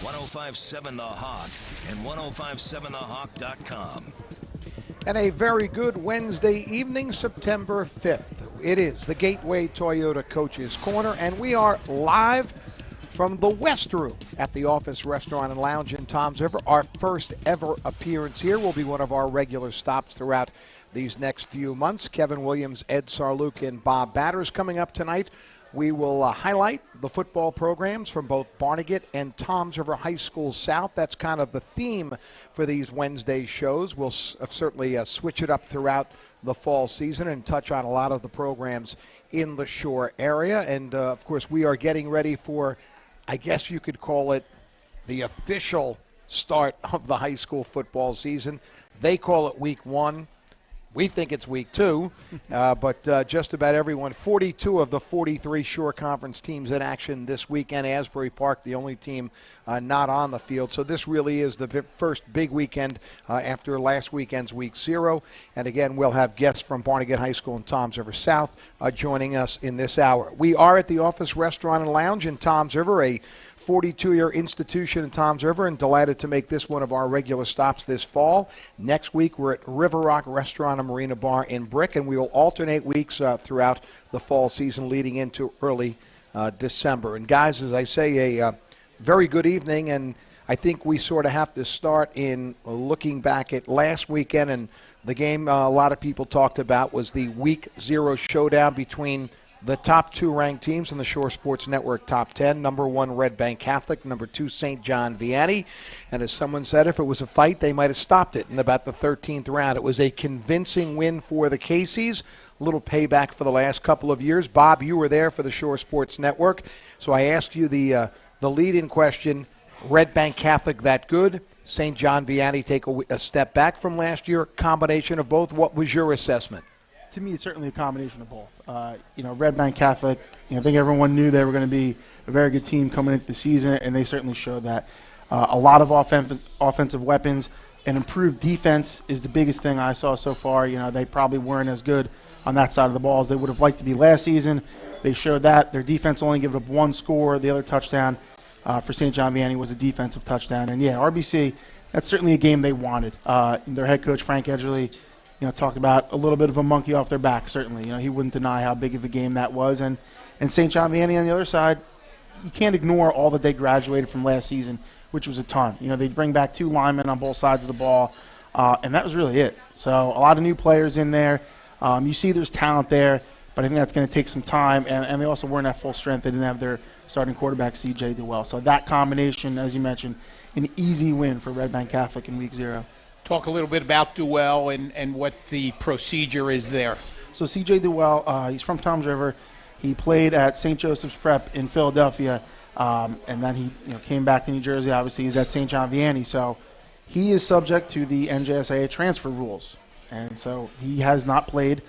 1057 The Hawk and 1057thehawk.com. And a very good Wednesday evening, September 5th. It is the Gateway Toyota Coaches Corner, and we are live from the West Room at the Office Restaurant and Lounge in Toms River. Our first ever appearance here will be one of our regular stops throughout these next few months. Kevin Williams, Ed Sarluk, and Bob Batters coming up tonight. We will highlight the football programs from both Barnegat and Toms River High School South. That's kind of the theme for these Wednesday shows. We'll certainly switch it up throughout the fall season and touch on a lot of the programs in the Shore area. And, of course, we are getting ready for, I guess you could call it, the official start of the high school football season. They call it week 1. We think it's week 2, but just about everyone, 42 of the 43 Shore Conference teams in action this weekend. Asbury Park, the only team not on the field. So this really is the first big weekend after last weekend's week 0. And again, we'll have guests from Barnegat High School and Toms River South joining us in this hour. We are at the Office Restaurant and Lounge in Toms River, a 42-year institution in Toms River, and delighted to make this one of our regular stops this fall. Next week, we're at River Rock Restaurant and Marina Bar in Brick, and we will alternate weeks throughout the fall season leading into early December. And guys, as I say, a very good evening, and I think we sort of have to start in looking back at last weekend, and the game a lot of people talked about was the Week 0 showdown between the top 2 ranked teams in the Shore Sports Network top 10. Number 1, Red Bank Catholic. Number 2, St. John Vianney. And as someone said, if it was a fight, they might have stopped it in about the 13th round. It was a convincing win for the Caseys. A little payback for the last couple of years. Bob, you were there for the Shore Sports Network. So I asked you the lead-in question, Red Bank Catholic that good? St. John Vianney take a step back from last year? Combination of both? What was your assessment? To me, it's certainly a combination of both. Red Bank Catholic, I think everyone knew they were going to be a very good team coming into the season, and they certainly showed that. A lot of offensive weapons and improved defense is the biggest thing I saw so far. They probably weren't as good on that side of the ball as they would have liked to be last season. They showed that. Their defense only gave up 1 score. The other touchdown for St. John Vianney was a defensive touchdown. And, RBC, that's certainly a game they wanted. Their head coach, Frank Edgerly, talked about a little bit of a monkey off their back, certainly. He wouldn't deny how big of a game that was. And St. John Vianney on the other side, you can't ignore all that they graduated from last season, which was a ton. They bring back 2 linemen on both sides of the ball, and that was really it. So a lot of new players in there. You see there's talent there, but I think that's going to take some time. And they also weren't at full strength. They didn't have their starting quarterback, C.J. Dewell. So that combination, as you mentioned, an easy win for Red Bank Catholic in Week 0. Talk a little bit about Dewell and what the procedure is there. So C.J. Dewell, he's from Toms River. He played at St. Joseph's Prep in Philadelphia, and then he came back to New Jersey. Obviously, he's at St. John Vianney. So he is subject to the NJSAA transfer rules, and so he has not played.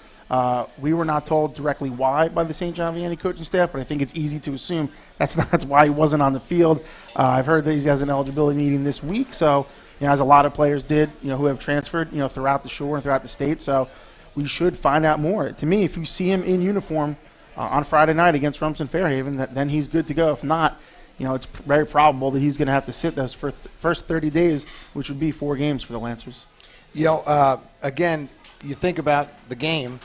We were not told directly why by the St. John Vianney coaching staff, but I think it's easy to assume that's why he wasn't on the field. I've heard that he has an eligibility meeting this week, so as a lot of players did, who have transferred, throughout the Shore and throughout the state. So we should find out more. To me, if you see him in uniform on Friday night against Rumson Fairhaven, then he's good to go. If not, it's very probable that he's going to have to sit those first 30 days, which would be 4 games for the Lancers. Again, you think about the game.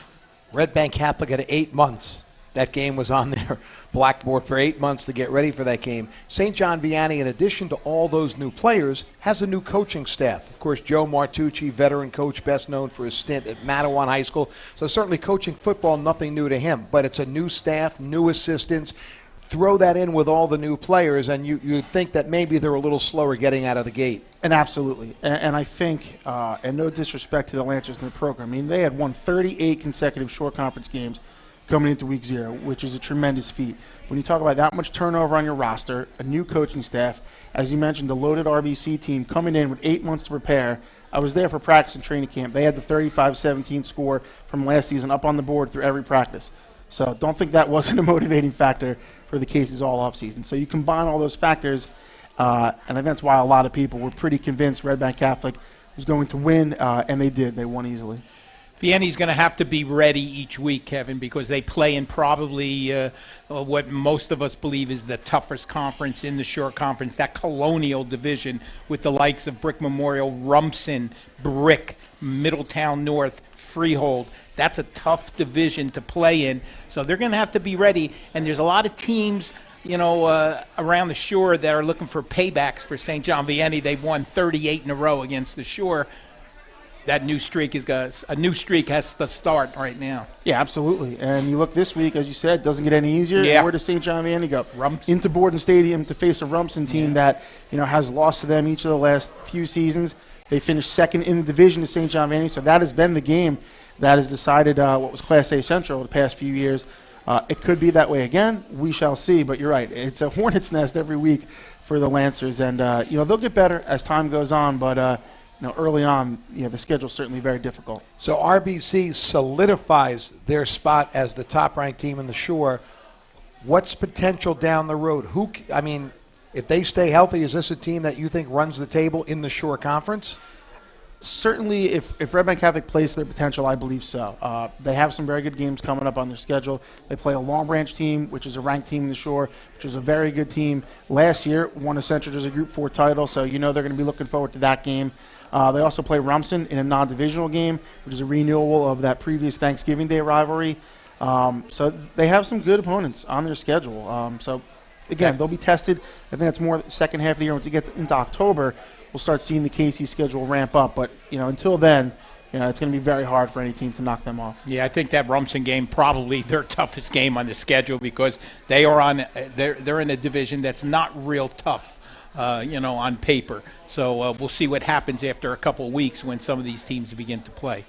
Red Bank Catholic had 8 months. That game was on their blackboard for 8 months to get ready for that game. St. John Vianney, in addition to all those new players, has a new coaching staff. Of course, Joe Martucci, veteran coach, best known for his stint at Matawan High School. So certainly coaching football, nothing new to him. But it's a new staff, new assistants. Throw that in with all the new players, and you think that maybe they're a little slower getting out of the gate. And absolutely. And I think, and no disrespect to the Lancers in the program, they had won 38 consecutive Shore Conference games coming into Week 0, which is a tremendous feat. When you talk about that much turnover on your roster, a new coaching staff, as you mentioned, the loaded RBC team coming in with 8 months to prepare. I was there for practice and training camp. They had the 35-17 score from last season up on the board through every practice. So don't think that wasn't a motivating factor for the Caseys all offseason. So you combine all those factors, and I think that's why a lot of people were pretty convinced Red Bank Catholic was going to win, and they did. They won easily. Vianney's going to have to be ready each week, Kevin, because they play in probably what most of us believe is the toughest conference in the Shore Conference, that Colonial Division with the likes of Brick Memorial, Rumson, Brick, Middletown North, Freehold. That's a tough division to play in, so they're going to have to be ready. And there's a lot of teams, around the Shore that are looking for paybacks for St. John Vianney. They've won 38 in a row against the Shore. That new streak a new streak has to start right now. Yeah, absolutely. And you look this week, as you said, doesn't get any easier. Yeah. Where does St. John Vianney go? Rumson. Into Borden Stadium to face a Rumson team that has lost to them each of the last few seasons. They finished second in the division to St. John Vianney, so that has been the game that has decided what was Class A Central the past few years. It could be that way again. We shall see. But you're right. It's a hornet's nest every week for the Lancers, and they'll get better as time goes on. But early on, the schedule's certainly very difficult. So RBC solidifies their spot as the top-ranked team in the Shore. What's potential down the road? If they stay healthy, is this a team that you think runs the table in the Shore Conference? Certainly, if Red Bank Catholic plays their potential, I believe so. They have some very good games coming up on their schedule. They play a Long Branch team, which is a ranked team in the Shore, which is a very good team. Last year, won a Central Jersey Group 4 title, so they're going to be looking forward to that game. They also play Rumson in a non-divisional game, which is a renewal of that previous Thanksgiving Day rivalry. So they have some good opponents on their schedule. So, again, they'll be tested. I think that's more the second half of the year. Once you get into October, we'll start seeing the KC schedule ramp up. But, until then, it's going to be very hard for any team to knock them off. Yeah, I think that Rumson game probably their toughest game on the schedule because they are they're in a division that's not real tough. On paper. So we'll see what happens after a couple of weeks when some of these teams begin to play.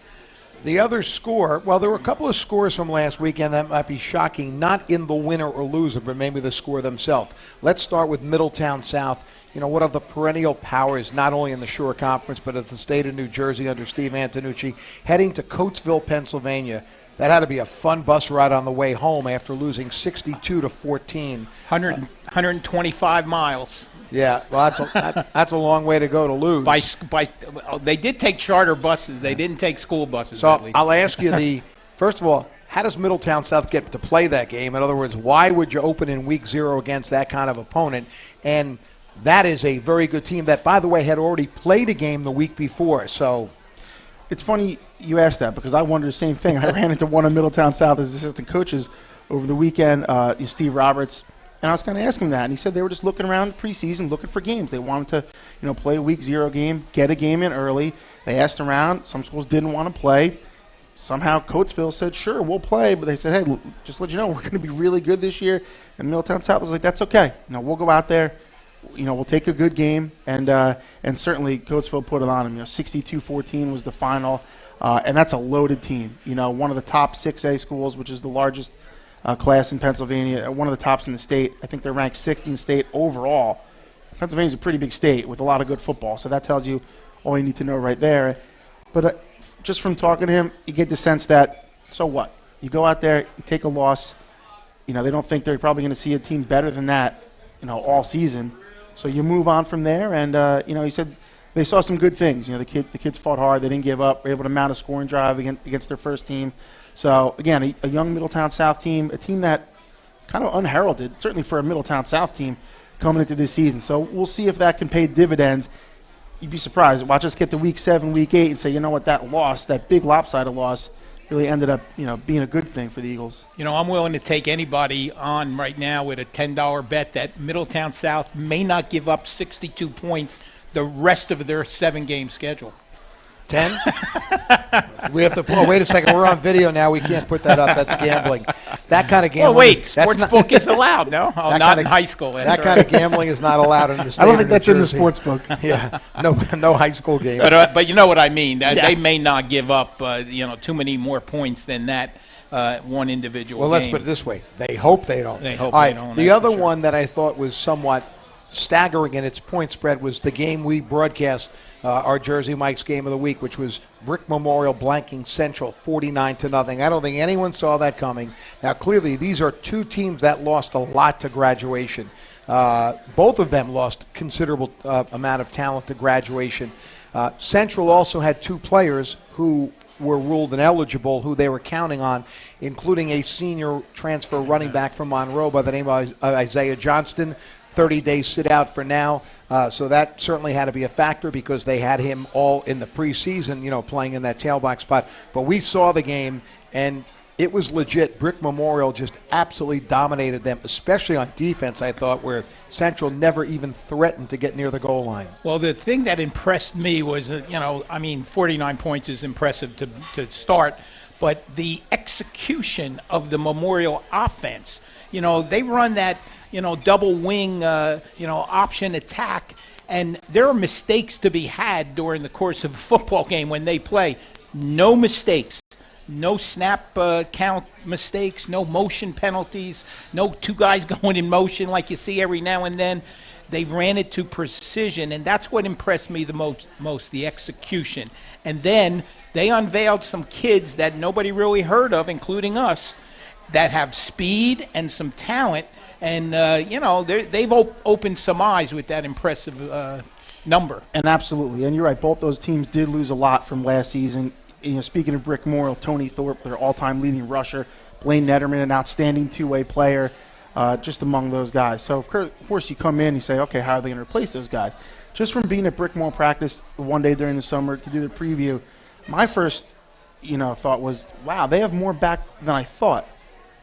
The other score, well, there were a couple of scores from last weekend that might be shocking, not in the winner or loser, but maybe the score themselves. Let's start with Middletown South. One of the perennial powers, not only in the Shore Conference, but at the state of New Jersey under Steve Antonucci, heading to Coatesville, Pennsylvania. That had to be a fun bus ride on the way home after losing 62-14. 125 miles. Yeah, well, that's a long way to go to lose. They did take charter buses. They didn't take school buses. So I'll ask you first of all, how does Middletown South get to play that game? In other words, why would you open in week 0 against that kind of opponent? And that is a very good team that, by the way, had already played a game the week before. So it's funny you asked that because I wondered the same thing. I ran into one of Middletown South's assistant coaches over the weekend, Steve Roberts. And I was kind of asking him that, and he said they were just looking around the preseason, looking for games. They wanted to, play a week 0 game, get a game in early. They asked around. Some schools didn't want to play. Somehow Coatesville said, sure, we'll play. But they said, hey, just to let you know, we're going to be really good this year. And Middletown South was like, that's okay. We'll go out there. We'll take a good game. And certainly Coatesville put it on them. 62-14 was the final. And that's a loaded team. One of the top 6A schools, which is the largest class in Pennsylvania, one of the tops in the state. I think they're ranked 6th in the state overall. Pennsylvania's a pretty big state with a lot of good football, so that tells you all you need to know right there. But just from talking to him, you get the sense that, so what? You go out there, you take a loss. They don't think they're probably going to see a team better than that, all season. So you move on from there, and, he said they saw some good things. The kids fought hard. They didn't give up. Were able to mount a scoring drive against their first team. So, again, a young Middletown South team, a team that kind of unheralded, certainly for a Middletown South team coming into this season. So we'll see if that can pay dividends. You'd be surprised. Watch us get to week 7, week 8 and say, that loss, that big lopsided loss, really ended up, being a good thing for the Eagles. I'm willing to take anybody on right now with a $10 bet that Middletown South may not give up 62 points the rest of their 7-game schedule. 10? We have to. Oh, wait a second. We're on video now. We can't put that up. That's gambling. That kind of gambling. Oh, wait. Sportsbook is allowed, no? Oh, not in high school. That kind of gambling is not allowed in the state. I don't think that's Jersey. In the sportsbook. Yeah. No high school games. But you know what I mean. Yes. They may not give up, too many more points than that one individual game. Well, let's put it this way. They hope they don't. They hope All they right, don't. The other one that I thought was somewhat staggering in its point spread was the game we broadcast, our Jersey Mike's game of the week, which was Brick Memorial blanking Central 49-0. I don't think anyone saw that coming. Now, clearly, these are two teams that lost a lot to graduation. Both of them lost considerable amount of talent to graduation. Central also had two players who were ruled ineligible who they were counting on, including a senior transfer running back from Monroe by the name of Isaiah Johnston. 30-day sit-out for now. So that certainly had to be a factor because they had him all in the preseason, playing in that tailback spot. But we saw the game, and it was legit. Brick Memorial just absolutely dominated them, especially on defense, I thought, where Central never even threatened to get near the goal line. Well, the thing that impressed me was, 49 points is impressive to start, but the execution of the Memorial offense. They run that, double wing, option attack, and there are mistakes to be had during the course of a football game when they play. No mistakes. No snap count mistakes, no motion penalties, no two guys going in motion like you see every now and then. They ran it to precision, and that's what impressed me the most, the execution. And then they unveiled some kids that nobody really heard of, including us, that have speed and some talent. And, they've opened some eyes with that impressive number. And absolutely. And you're right, both those teams did lose a lot from last season. Speaking of Brick Memorial, Tony Thorpe, their all-time leading rusher, Blaine Netterman, an outstanding two-way player, just among those guys. So, of course, you come in and you say, okay, how are they going to replace those guys? Just from being at Brick Memorial practice one day during the summer to do the preview, my first, thought was, wow, they have more back than I thought.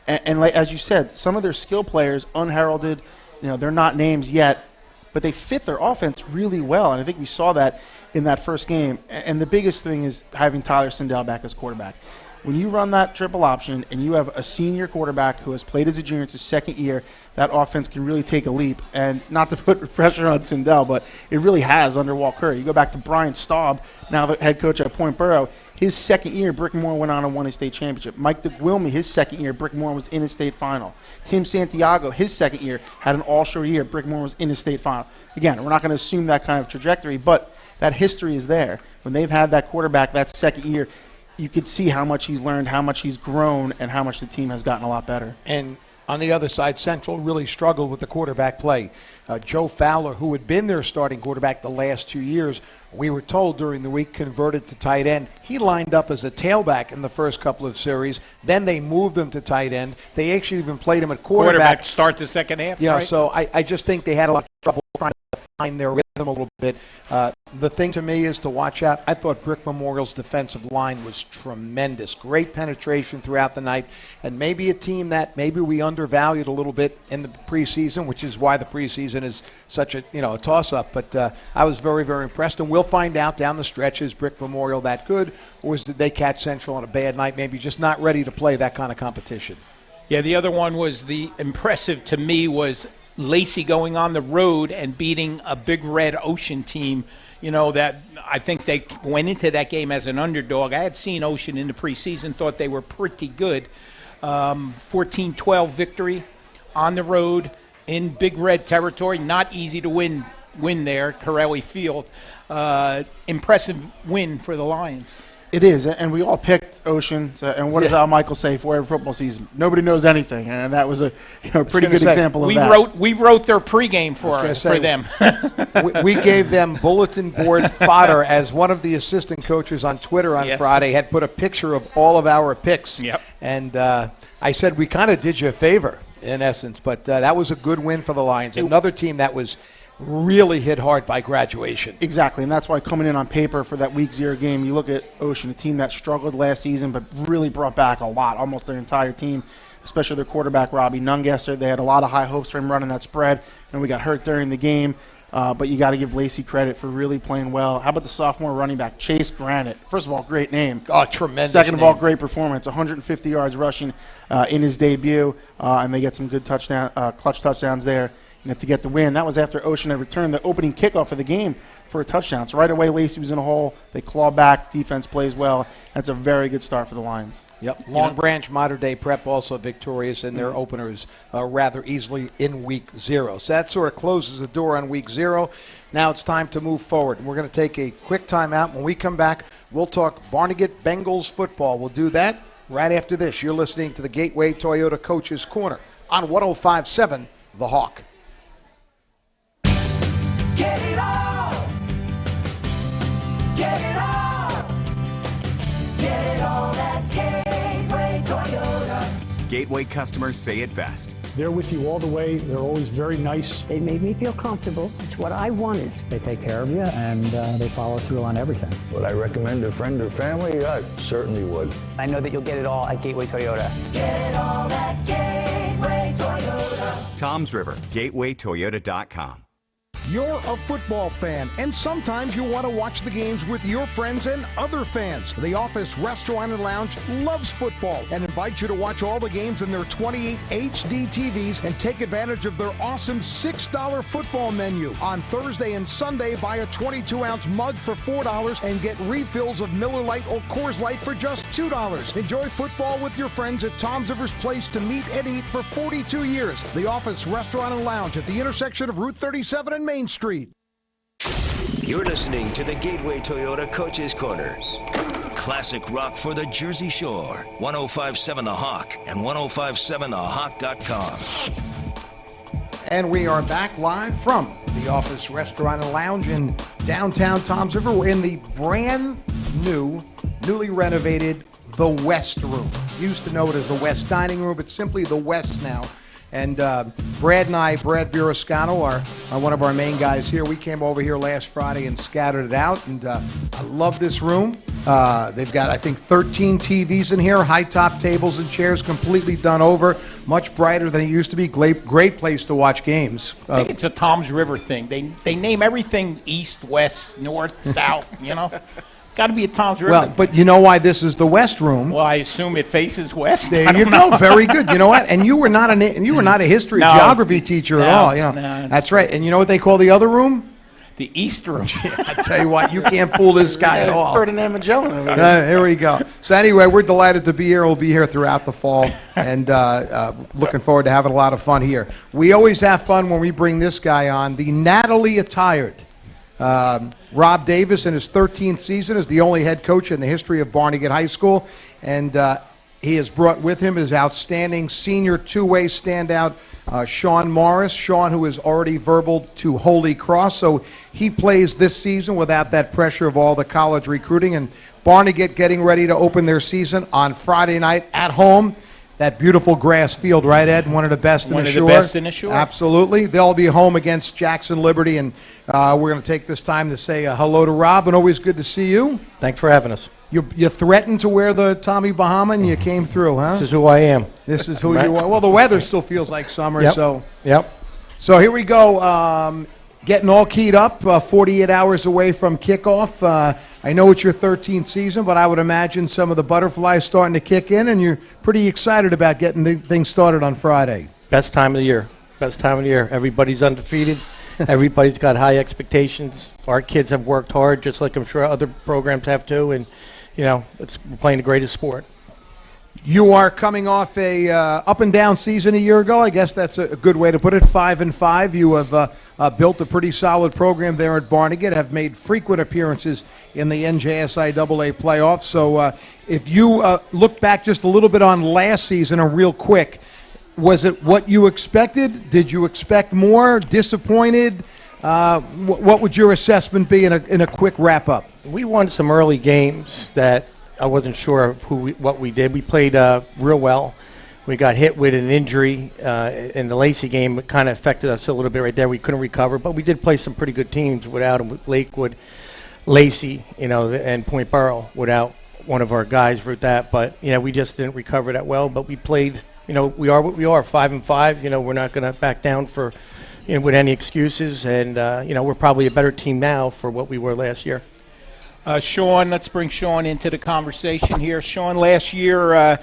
And like, as you said, some of their skill players, unheralded, they're not names yet, but they fit their offense really well. And I think we saw that in that first game. And the biggest thing is having Tyler Sindel back as quarterback. When you run that triple option and you have a senior quarterback who has played as a junior, it's his second year, that offense can really take a leap. And not to put pressure on Sindel, but it really has under Walt Curry. You go back to Brian Staub, now the head coach at Point Borough. His second year, Brick Memorial went on and won a state championship. Mike DeGuilmy, his second year, Brick Memorial was in a state final. Tim Santiago, his second year, had an all-show year. Brick Memorial was in a state final. Again, we're not going to assume that kind of trajectory, but that history is there. When they've had that quarterback that second year, you could see how much he's learned, how much he's grown, and how much the team has gotten a lot better. And on the other side, Central really struggled with the quarterback play. Joe Fowler, who had been their starting quarterback the last 2 years, we were told during the week converted to tight end. He lined up as a tailback in the first couple of series. Then they moved him to tight end. They actually even played him at quarterback. Start the second half, right? So I just think they had a lot of trouble trying to find their rhythm a little bit. The thing to me is to watch out. I thought Brick Memorial's defensive line was tremendous. Great penetration throughout the night. And maybe a team that maybe we undervalued a little bit in the preseason, which is why the preseason is such a toss-up. But I was very, very impressed. And we'll find out down the stretch, is Brick Memorial that good, or did they catch Central on a bad night, maybe just not ready to play that kind of competition? Yeah, the other one was impressive to me was Lacey going on the road and beating a Big Red Ocean team, that I think they went into that game as an underdog. I had seen Ocean in the preseason, thought they were pretty good. 14-12 victory on the road in Big Red territory. Not easy to win there, Corelli Field. Impressive win for the Lions. It is, and we all picked Ocean. And what does Al Michael say for every football season? Nobody knows anything, and that was a pretty good example of that. We wrote their pregame for them. we gave them bulletin board fodder, as one of the assistant coaches on Twitter on Friday had put a picture of all of our picks. Yep. And I said we kind of did you a favor, in essence, but that was a good win for the Lions. Another team that was really hit hard by graduation. Exactly, and that's why coming in on paper for that Week 0 game, you look at Ocean, a team that struggled last season but really brought back a lot, almost their entire team, especially their quarterback, Robbie Nungesser. They had a lot of high hopes for him running that spread, and we got hurt during the game. But you got to give Lacey credit for really playing well. How about the sophomore running back, Chase Granite? First of all, great name. Oh, tremendous. Second of all, great performance. 150 yards rushing in his debut, and they get some good clutch touchdowns there to get the win. That was after Ocean had returned the opening kickoff of the game for a touchdown. So right away, Lacey was in a hole. They claw back. Defense plays well. That's a very good start for the Lions. Yep. Long Branch, Mater Dei Prep also victorious in their openers rather easily in Week 0. So that sort of closes the door on Week 0. Now it's time to move forward. We're going to take a quick timeout. When we come back, we'll talk Barnegat Bengals football. We'll do that right after this. You're listening to the Gateway Toyota Coach's Corner on 105.7 The Hawk. Get it all! Get it all! Get it Gateway customers say it best. They're with you all the way. They're always very nice. They made me feel comfortable. It's what I wanted. They take care of you, and they follow through on everything. Would I recommend a friend or family? I certainly would. I know that you'll get it all at Gateway Toyota. Get it all at Gateway Toyota. Toms River, gatewaytoyota.com. You're a football fan, and sometimes you want to watch the games with your friends and other fans. The Office Restaurant and Lounge loves football and invites you to watch all the games in their 28 HD TVs and take advantage of their awesome $6 football menu. On Thursday and Sunday, buy a 22-ounce mug for $4 and get refills of Miller Lite or Coors Light for just $2. Enjoy football with your friends at Toms River's Place to meet and eat for 42 years. The Office Restaurant and Lounge at the intersection of Route 37 and Main Street. You're listening to the Gateway Toyota Coach's Corner. Classic rock for the Jersey Shore. 105.7 The Hawk and 105.7thehawk.com. And we are back live from the Office Restaurant and Lounge in downtown Toms River. We're in the brand new, newly renovated The West Room. Used to know it as the West Dining Room, but simply the West now. And Brad Birascano are one of our main guys here. We came over here last Friday and scattered it out, and I love this room. They've got, I think, 13 TVs in here, high-top tables and chairs, completely done over, much brighter than it used to be. Great place to watch games. I think it's a Toms River thing. They name everything east, west, north, south, you know. Got to be a Toms River. Well, but you know why this is the West Room? Well, I assume it faces west. There you go. Very good. You know what? And you were not a history geography teacher at all. You know, that's right. And you know what they call the other room? The East Room. I tell you what, you can't fool this guy at all. Ferdinand Magellan. Here we go. So anyway, we're delighted to be here. We'll be here throughout the fall, and looking forward to having a lot of fun here. We always have fun when we bring this guy on, the Natalie attired. Rob Davis, in his 13th season, is the only head coach in the history of Barnegat High School, and he has brought with him his outstanding senior two-way standout, Sean Morris. Sean, who is already verbaled to Holy Cross, so he plays this season without that pressure of all the college recruiting. And Barnegat getting ready to open their season on Friday night at home. That beautiful grass field, right, Ed? One of the best in the Shore. One of the best in the Shore. Absolutely. They'll be home against Jackson Liberty, and we're going to take this time to say hello to Rob, and always good to see you. Thanks for having us. You threatened to wear the Tommy Bahama, and you came through, huh? This is who I am. This is who you are. Well, the weather still feels like summer, Yep. so. Yep. So here we go. Getting all keyed up, 48 hours away from kickoff. I know it's your 13th season, but I would imagine some of the butterflies starting to kick in, and you're pretty excited about getting the thing started on Friday. Best time of the year. Best time of the year. Everybody's undefeated. Everybody's got high expectations. Our kids have worked hard, just like I'm sure other programs have too, and, you know, we're playing the greatest sport. You are coming off a up and down season a year ago. I guess that's a good way to put it. 5-5. You have built a pretty solid program there at Barnegat. Have made frequent appearances in the NJSIAA playoffs. So if you look back just a little bit on last season, and real quick, was it what you expected? Did you expect more? Disappointed? What would your assessment be in a quick wrap up? We won some early games that I wasn't sure of what we did. We played real well. We got hit with an injury in the Lacey game. It kind of affected us a little bit right there. We couldn't recover, but we did play some pretty good teams without them, with Lakewood, Lacey, you know, and Point Borough without one of our guys for that. But, you know, we just didn't recover that well. But we played, you know, we are what we are, 5-5. You know, we're not going to back down for, you know, with any excuses. And, you know, we're probably a better team now for what we were last year. Sean, let's bring Sean into the conversation here. Sean, last year,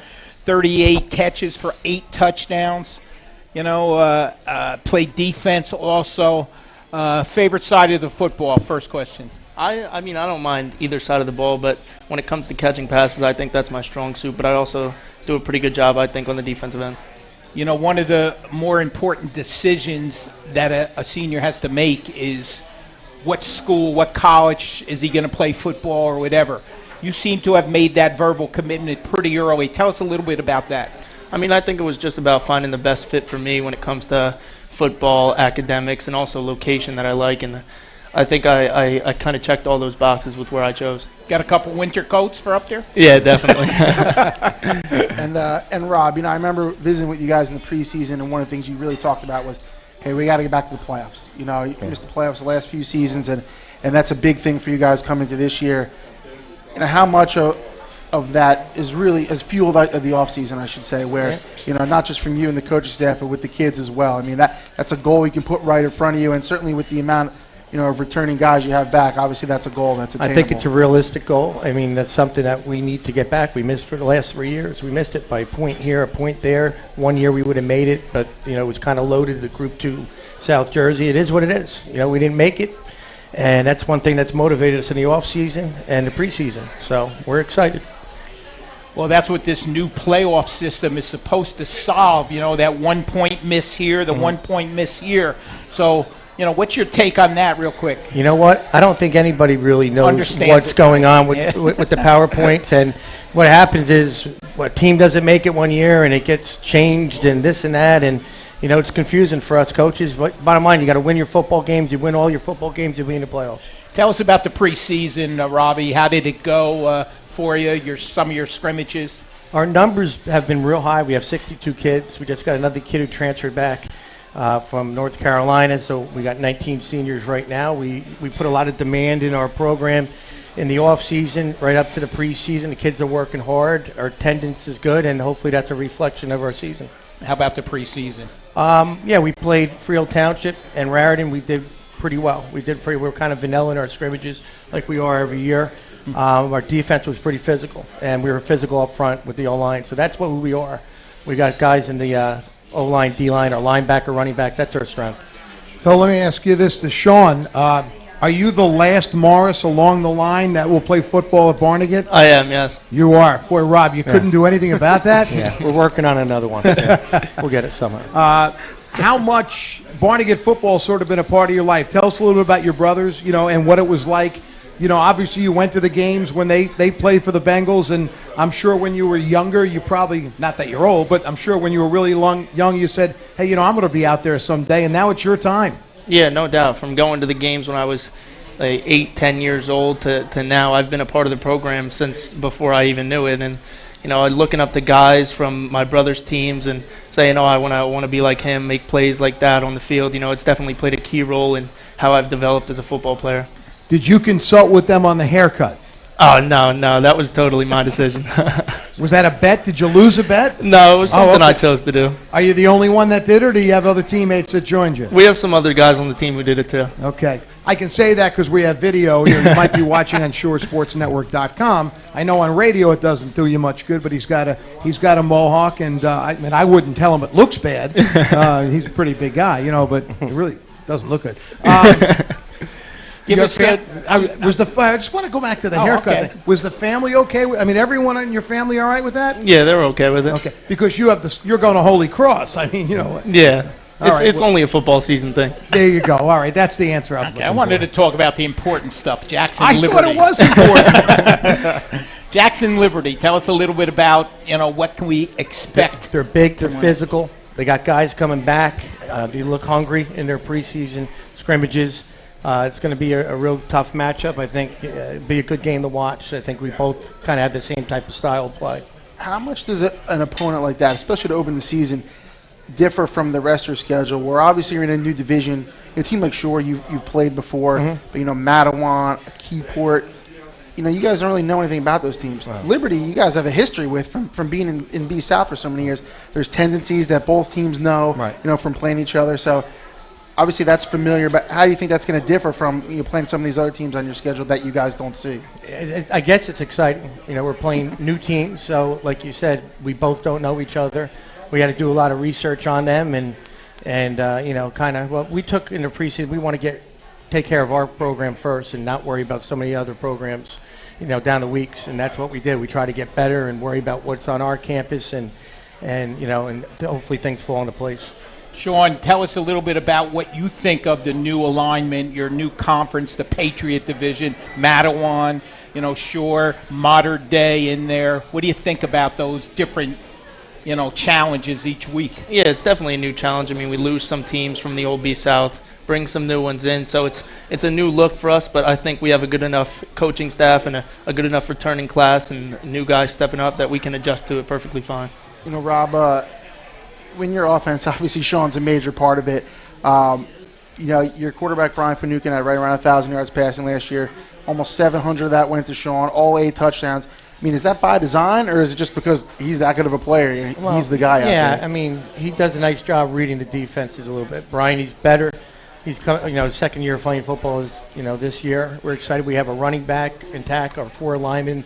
38 catches for 8 touchdowns. You know, played defense also. Favorite side of the football? First question. I mean, I don't mind either side of the ball, but when it comes to catching passes, I think that's my strong suit. But I also do a pretty good job, I think, on the defensive end. You know, one of the more important decisions that a senior has to make is what school, what college, is he going to play football or whatever. You seem to have made that verbal commitment pretty early. Tell us a little bit about that. I mean, I think it was just about finding the best fit for me when it comes to football, academics, and also location that I like. And I think I kind of checked all those boxes with where I chose. Got a couple winter coats for up there? Yeah, definitely. And Rob, I remember visiting with you guys in the preseason, and one of the things you really talked about was, hey, we got to get back to the playoffs. You missed the playoffs the last few seasons, and that's a big thing for you guys coming into this year. How much of that is really has fueled the offseason, I should say, where not just from you and the coaching staff, but with the kids as well. I mean, that's a goal you can put right in front of you, and certainly with the amount of returning guys you have back, obviously that's a goal that's attainable. I think it's a realistic goal. I mean, that's something that we need to get back. We missed for the last 3 years. We missed it by a point here, a point there. 1 year we would have made it, but it was kind of loaded, the Group 2 South Jersey. It is what it is. We didn't make it, and that's one thing that's motivated us in the off season and the preseason. So we're excited. Well, that's what this new playoff system is supposed to solve, that 1 point miss here, the 1 point miss here. So, what's your take on that real quick? You know what? I don't think anybody really knows what's going on with the PowerPoints. And what happens is a team doesn't make it 1 year and it gets changed and this and that. And, it's confusing for us coaches. But bottom line, you got to win your football games. You win all your football games, you'll be in the playoffs. Tell us about the preseason, Robbie. How did it go for you, some of your scrimmages? Our numbers have been real high. We have 62 kids. We just got another kid who transferred back from North Carolina, so we got 19 seniors right now. We put a lot of demand in our program in the off season, right up to the preseason. The kids are working hard. Our attendance is good, and hopefully that's a reflection of our season. How about the preseason? We played Freehold Township and Raritan. We did pretty well. We were kind of vanilla in our scrimmages like we are every year. Our defense was pretty physical, and we were physical up front with the O-line. So that's what we are. We got guys in the O-line, D-line, our linebacker, running back. That's our strength. So let me ask you this to Sean. Are you the last Morris along the line that will play football at Barnegat? I am, yes. You are. Boy, Rob, you couldn't do anything about that? Yeah, we're working on another one. Yeah. We'll get it somehow. How much Barnegat football sort of been a part of your life? Tell us a little bit about your brothers, and what it was like. Obviously you went to the games when they played for the Bengals, and I'm sure when you were younger, you probably, not that you're old, but I'm sure when you were really young, you said, hey, I'm going to be out there someday, and now it's your time. Yeah, no doubt. From going to the games when I was 8, 10 years old to now, I've been a part of the program since before I even knew it, and looking up to guys from my brother's teams and saying, I want to be like him, make plays like that on the field. It's definitely played a key role in how I've developed as a football player. Did you consult with them on the haircut? Oh, no, that was totally my decision. Was that a bet? Did you lose a bet? No, it was something I chose to do. Are you the only one that did, or do you have other teammates that joined you? We have some other guys on the team who did it too. Okay. I can say that because we have video here. You might be watching on ShoreSportsNetwork.com. I know on radio it doesn't do you much good, but he's got a mohawk, and I wouldn't tell him it looks bad. He's a pretty big guy, but it really doesn't look good. I just want to go back to the haircut. Okay. Was the family okay with? Everyone in your family all right with that? Yeah, they were okay with it. Okay, because you're going to Holy Cross. Yeah, it's only a football season thing. There you go. All right, that's the answer. I wanted to talk about the important stuff. Jackson I Liberty. thought it was important. Jackson Liberty. Tell us a little bit about what can we expect. They're big. They're physical. They got guys coming back. They look hungry in their preseason scrimmages. It's going to be a real tough matchup. I think it'll be a good game to watch. I think we both kind of have the same type of style of play. How much does an opponent like that, especially to open the season, differ from the rest of your schedule, where obviously you're in a new division? A team like Shore you've played before, but Matawan, Keyport, you guys don't really know anything about those teams. Wow. Liberty, you guys have a history with from being in B South for so many years. There's tendencies that both teams know, from playing each other. So obviously that's familiar, but how do you think that's going to differ from playing some of these other teams on your schedule that you guys don't see? I guess it's exciting. We're playing new teams, so like you said, we both don't know each other. We got to do a lot of research on them, and we took in the preseason. We want to take care of our program first and not worry about so many other programs, down the weeks, and that's what we did. We try to get better and worry about what's on our campus, and hopefully things fall into place. Sean, tell us a little bit about what you think of the new alignment, your new conference, the Patriot Division, Matawan, Shore, Modern Day in there. What do you think about those different, challenges each week? Yeah, it's definitely a new challenge. We lose some teams from the old B South. bring some new ones in. So it's a new look for us, but I think we have a good enough coaching staff and a good enough returning class and new guys stepping up that we can adjust to it perfectly fine. You know, Rob, when your offense, obviously Sean's a major part of it. You know, your quarterback Brian Finucane had right around 1,000 yards passing last year. Almost 700 of that went to Sean, all 8 touchdowns. I mean, is that by design, or is it just because he's that good of a player? He's the guy out there. Yeah, I mean, he does a nice job reading the defenses a little bit. Brian, he's better. He's his second year playing football is, this year. We're excited. We have a running back intact, our 4 linemen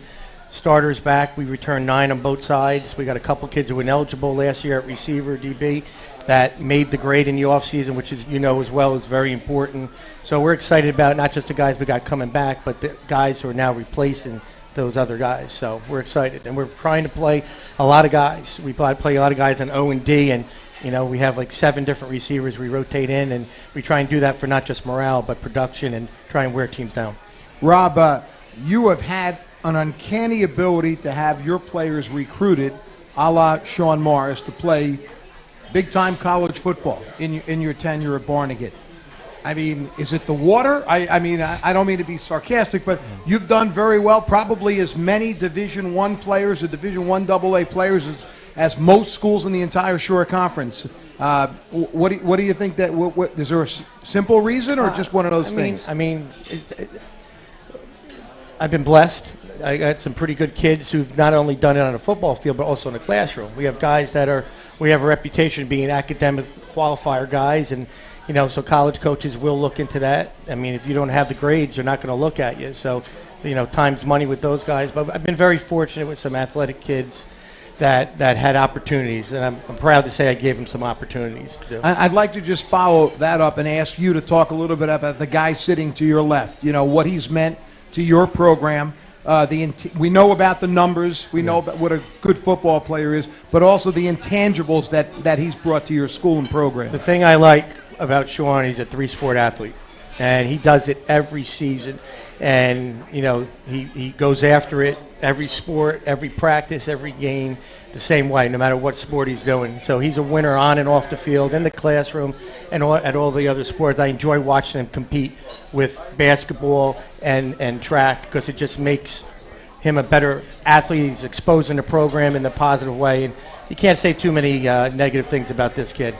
starters back. We returned 9 on both sides. We got a couple kids who were ineligible last year at receiver, DB, that made the grade in the offseason, which is, as well, is very important. So we're excited about not just the guys we got coming back, but the guys who are now replacing those other guys. So we're excited. And we're trying to play a lot of guys. We play a lot of guys on O and D, and, we have like 7 different receivers we rotate in, and we try and do that for not just morale, but production and try and wear teams down. Rob, you have had an uncanny ability to have your players recruited, a la Sean Morris, to play big-time college football in your tenure at Barnegat. I mean, is it the water? I mean, I don't mean to be sarcastic, but you've done very well, probably as many Division I players or Division I AA players as most schools in the entire Shore Conference. What do you think that? Is there a simple reason, or just one of those things? I mean, I've been blessed. I got some pretty good kids who've not only done it on a football field, but also in the classroom. We have guys we have a reputation of being academic qualifier guys, and so college coaches will look into that. I mean, if you don't have the grades, they're not going to look at you. So, time's money with those guys. But I've been very fortunate with some athletic kids that had opportunities, and I'm proud to say I gave them some opportunities to do. I'd like to just follow that up and ask you to talk a little bit about the guy sitting to your left. What he's meant to your program. We know about the numbers. We know about what a good football player is, but also the intangibles that he's brought to your school and program. The thing I like about Sean, he's a 3-sport athlete, and he does it every season. And, he goes after it every sport, every practice, every game, the same way, no matter what sport he's doing. So he's a winner on and off the field, in the classroom, and at all the other sports. I enjoy watching him compete with basketball and track, because it just makes him a better athlete. He's exposing the program in a positive way, and you can't say too many negative things about this kid.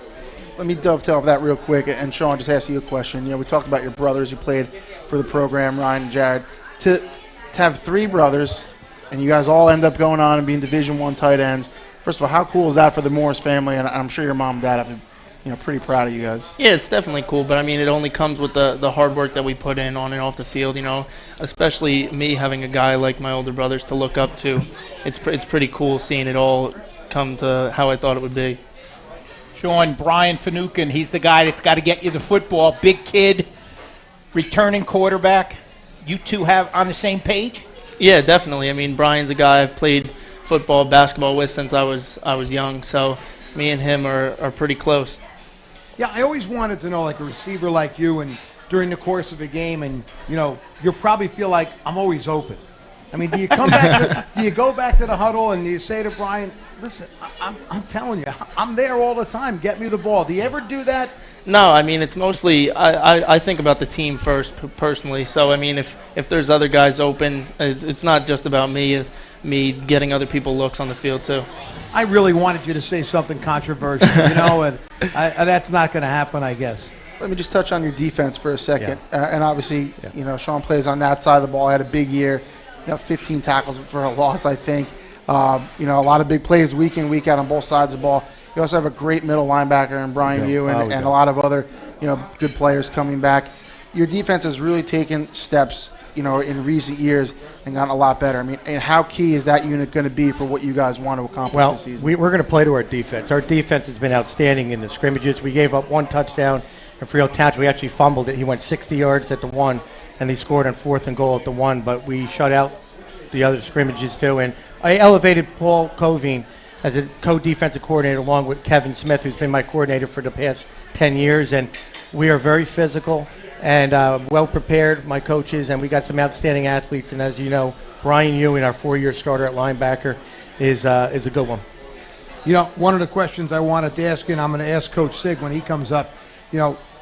Let me dovetail off that real quick, and Sean, just ask you a question. We talked about your brothers who played for the program, Ryan and Jared. To have 3 brothers, and you guys all end up going on and being Division I tight ends. First of all, how cool is that for the Morris family? And I'm sure your mom and dad have been, pretty proud of you guys. Yeah, it's definitely cool, but I mean, it only comes with the hard work that we put in on and off the field. Especially me having a guy like my older brothers to look up to. It's pretty cool seeing it all come to how I thought it would be. Sean, Brian Finucane, he's the guy that's got to get you the football. Big kid, returning quarterback. You two have on the same page? Yeah, definitely. I mean, Brian's a guy I've played football, basketball with since I was young, so me and him are pretty close. Yeah, I always wanted to know, like a receiver like you, and during the course of a game, and you probably feel like I'm always open. I mean, do you come back? Do you go back to the huddle and you say to Brian, "Listen, I'm telling you, I'm there all the time. Get me the ball." Do you ever do that? No, I mean, it's mostly I think about the team first personally. So I mean, if there's other guys open, it's not just about me getting other people looks on the field too. I really wanted you to say something controversial, and that's not going to happen, I guess. Let me just touch on your defense for a second. And obviously, Sean plays on that side of the ball. Had a big year. 15 tackles for a loss, I think. A lot of big plays week in, week out on both sides of the ball. You also have a great middle linebacker in Brian Yu and a lot of other, good players coming back. Your defense has really taken steps, in recent years and gotten a lot better. I mean, and how key is that unit going to be for what you guys want to accomplish this season? We're going to play to our defense. Our defense has been outstanding in the scrimmages. We gave up 1 touchdown in Freehold Township. We actually fumbled it. He went 60 yards at the 1. And they scored on 4th and goal at the 1, but we shut out the other scrimmages too. And I elevated Paul Covine as a co-defensive coordinator along with Kevin Smith, who's been my coordinator for the past 10 years. And we are very physical and well prepared, my coaches, and we got some outstanding athletes. And as you know, Brian Ewing, our 4-year starter at linebacker, is a good one. One of the questions I wanted to ask you, and I'm going to ask Coach Sig when he comes up,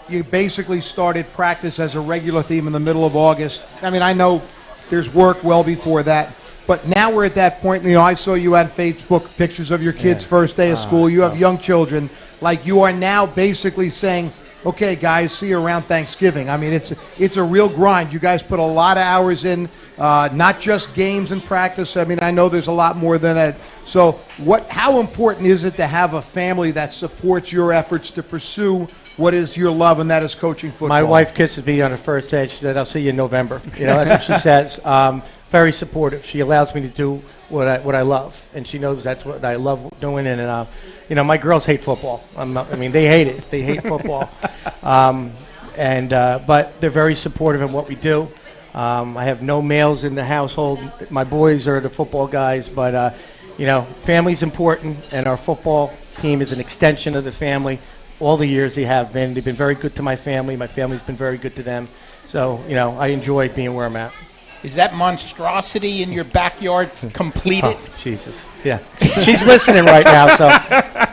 you basically started practice as a regular theme in the middle of August. I mean, I know there's work well before that, but now we're at that point. You know, I saw you on Facebook pictures of your kids' first day of school. You have young children. Like, you are now basically saying, okay, guys, see you around Thanksgiving. I mean, it's a real grind. You guys put a lot of hours in, not just games and practice. I mean, I know there's a lot more than that. So how important is it to have a family that supports your efforts to pursue what is your love, and that is coaching football? My wife kisses me on the first day. She said, "I'll see you in November." You know, that's what she says. Very supportive. She allows me to do what I love, and she knows that's what I love doing. And you know, my girls hate football. I mean, they hate it. They hate football. But they're very supportive in what we do. I have no males in the household. My boys are the football guys, but you know, family's important, and our football team is an extension of the family. All the years they have been. They've been very good to my family. My family's been very good to them. So, you know, I enjoy being where I'm at. Is that monstrosity in your backyard completed? Oh, Jesus. Yeah. She's listening right now, so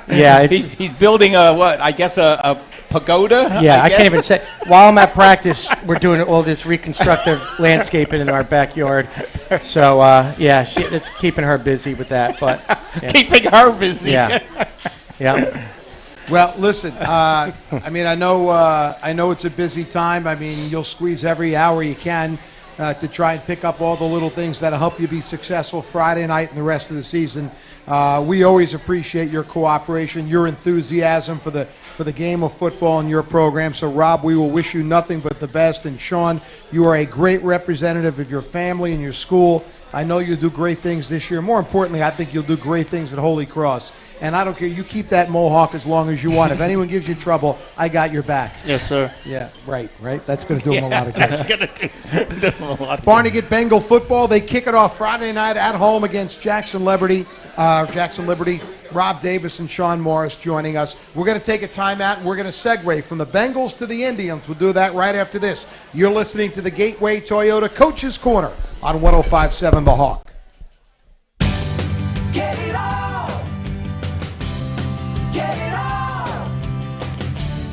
yeah. He's building a pagoda? Yeah, I can't even say. While I'm at practice, we're doing all this reconstructive landscaping in our backyard. So, yeah, it's keeping her busy with that. But yeah. Keeping her busy. Yeah. Yeah. Well, listen, I mean, I know it's a busy time. I mean, you'll squeeze every hour you can to try and pick up all the little things that'll help you be successful Friday night and the rest of the season. We always appreciate your cooperation, your enthusiasm for the game of football and your program. So, Rob, we will wish you nothing but the best. And, Sean, you are a great representative of your family and your school. I know you'll do great things this year. More importantly, I think you'll do great things at Holy Cross. And I don't care. You keep that mohawk as long as you want. If anyone gives you trouble, I got your back. Yes, sir. Yeah, right. That's going to do him a lot of good. That's going to do him a lot of good. Barnegat Bengal football, they kick it off Friday night at home against Jackson Liberty. Rob Davis and Sean Morris joining us. We're going to take a timeout, and we're going to segue from the Bengals to the Indians. We'll do that right after this. You're listening to the Gateway Toyota Coach's Corner on 105.7 The Hawk. Get it all. Get it all.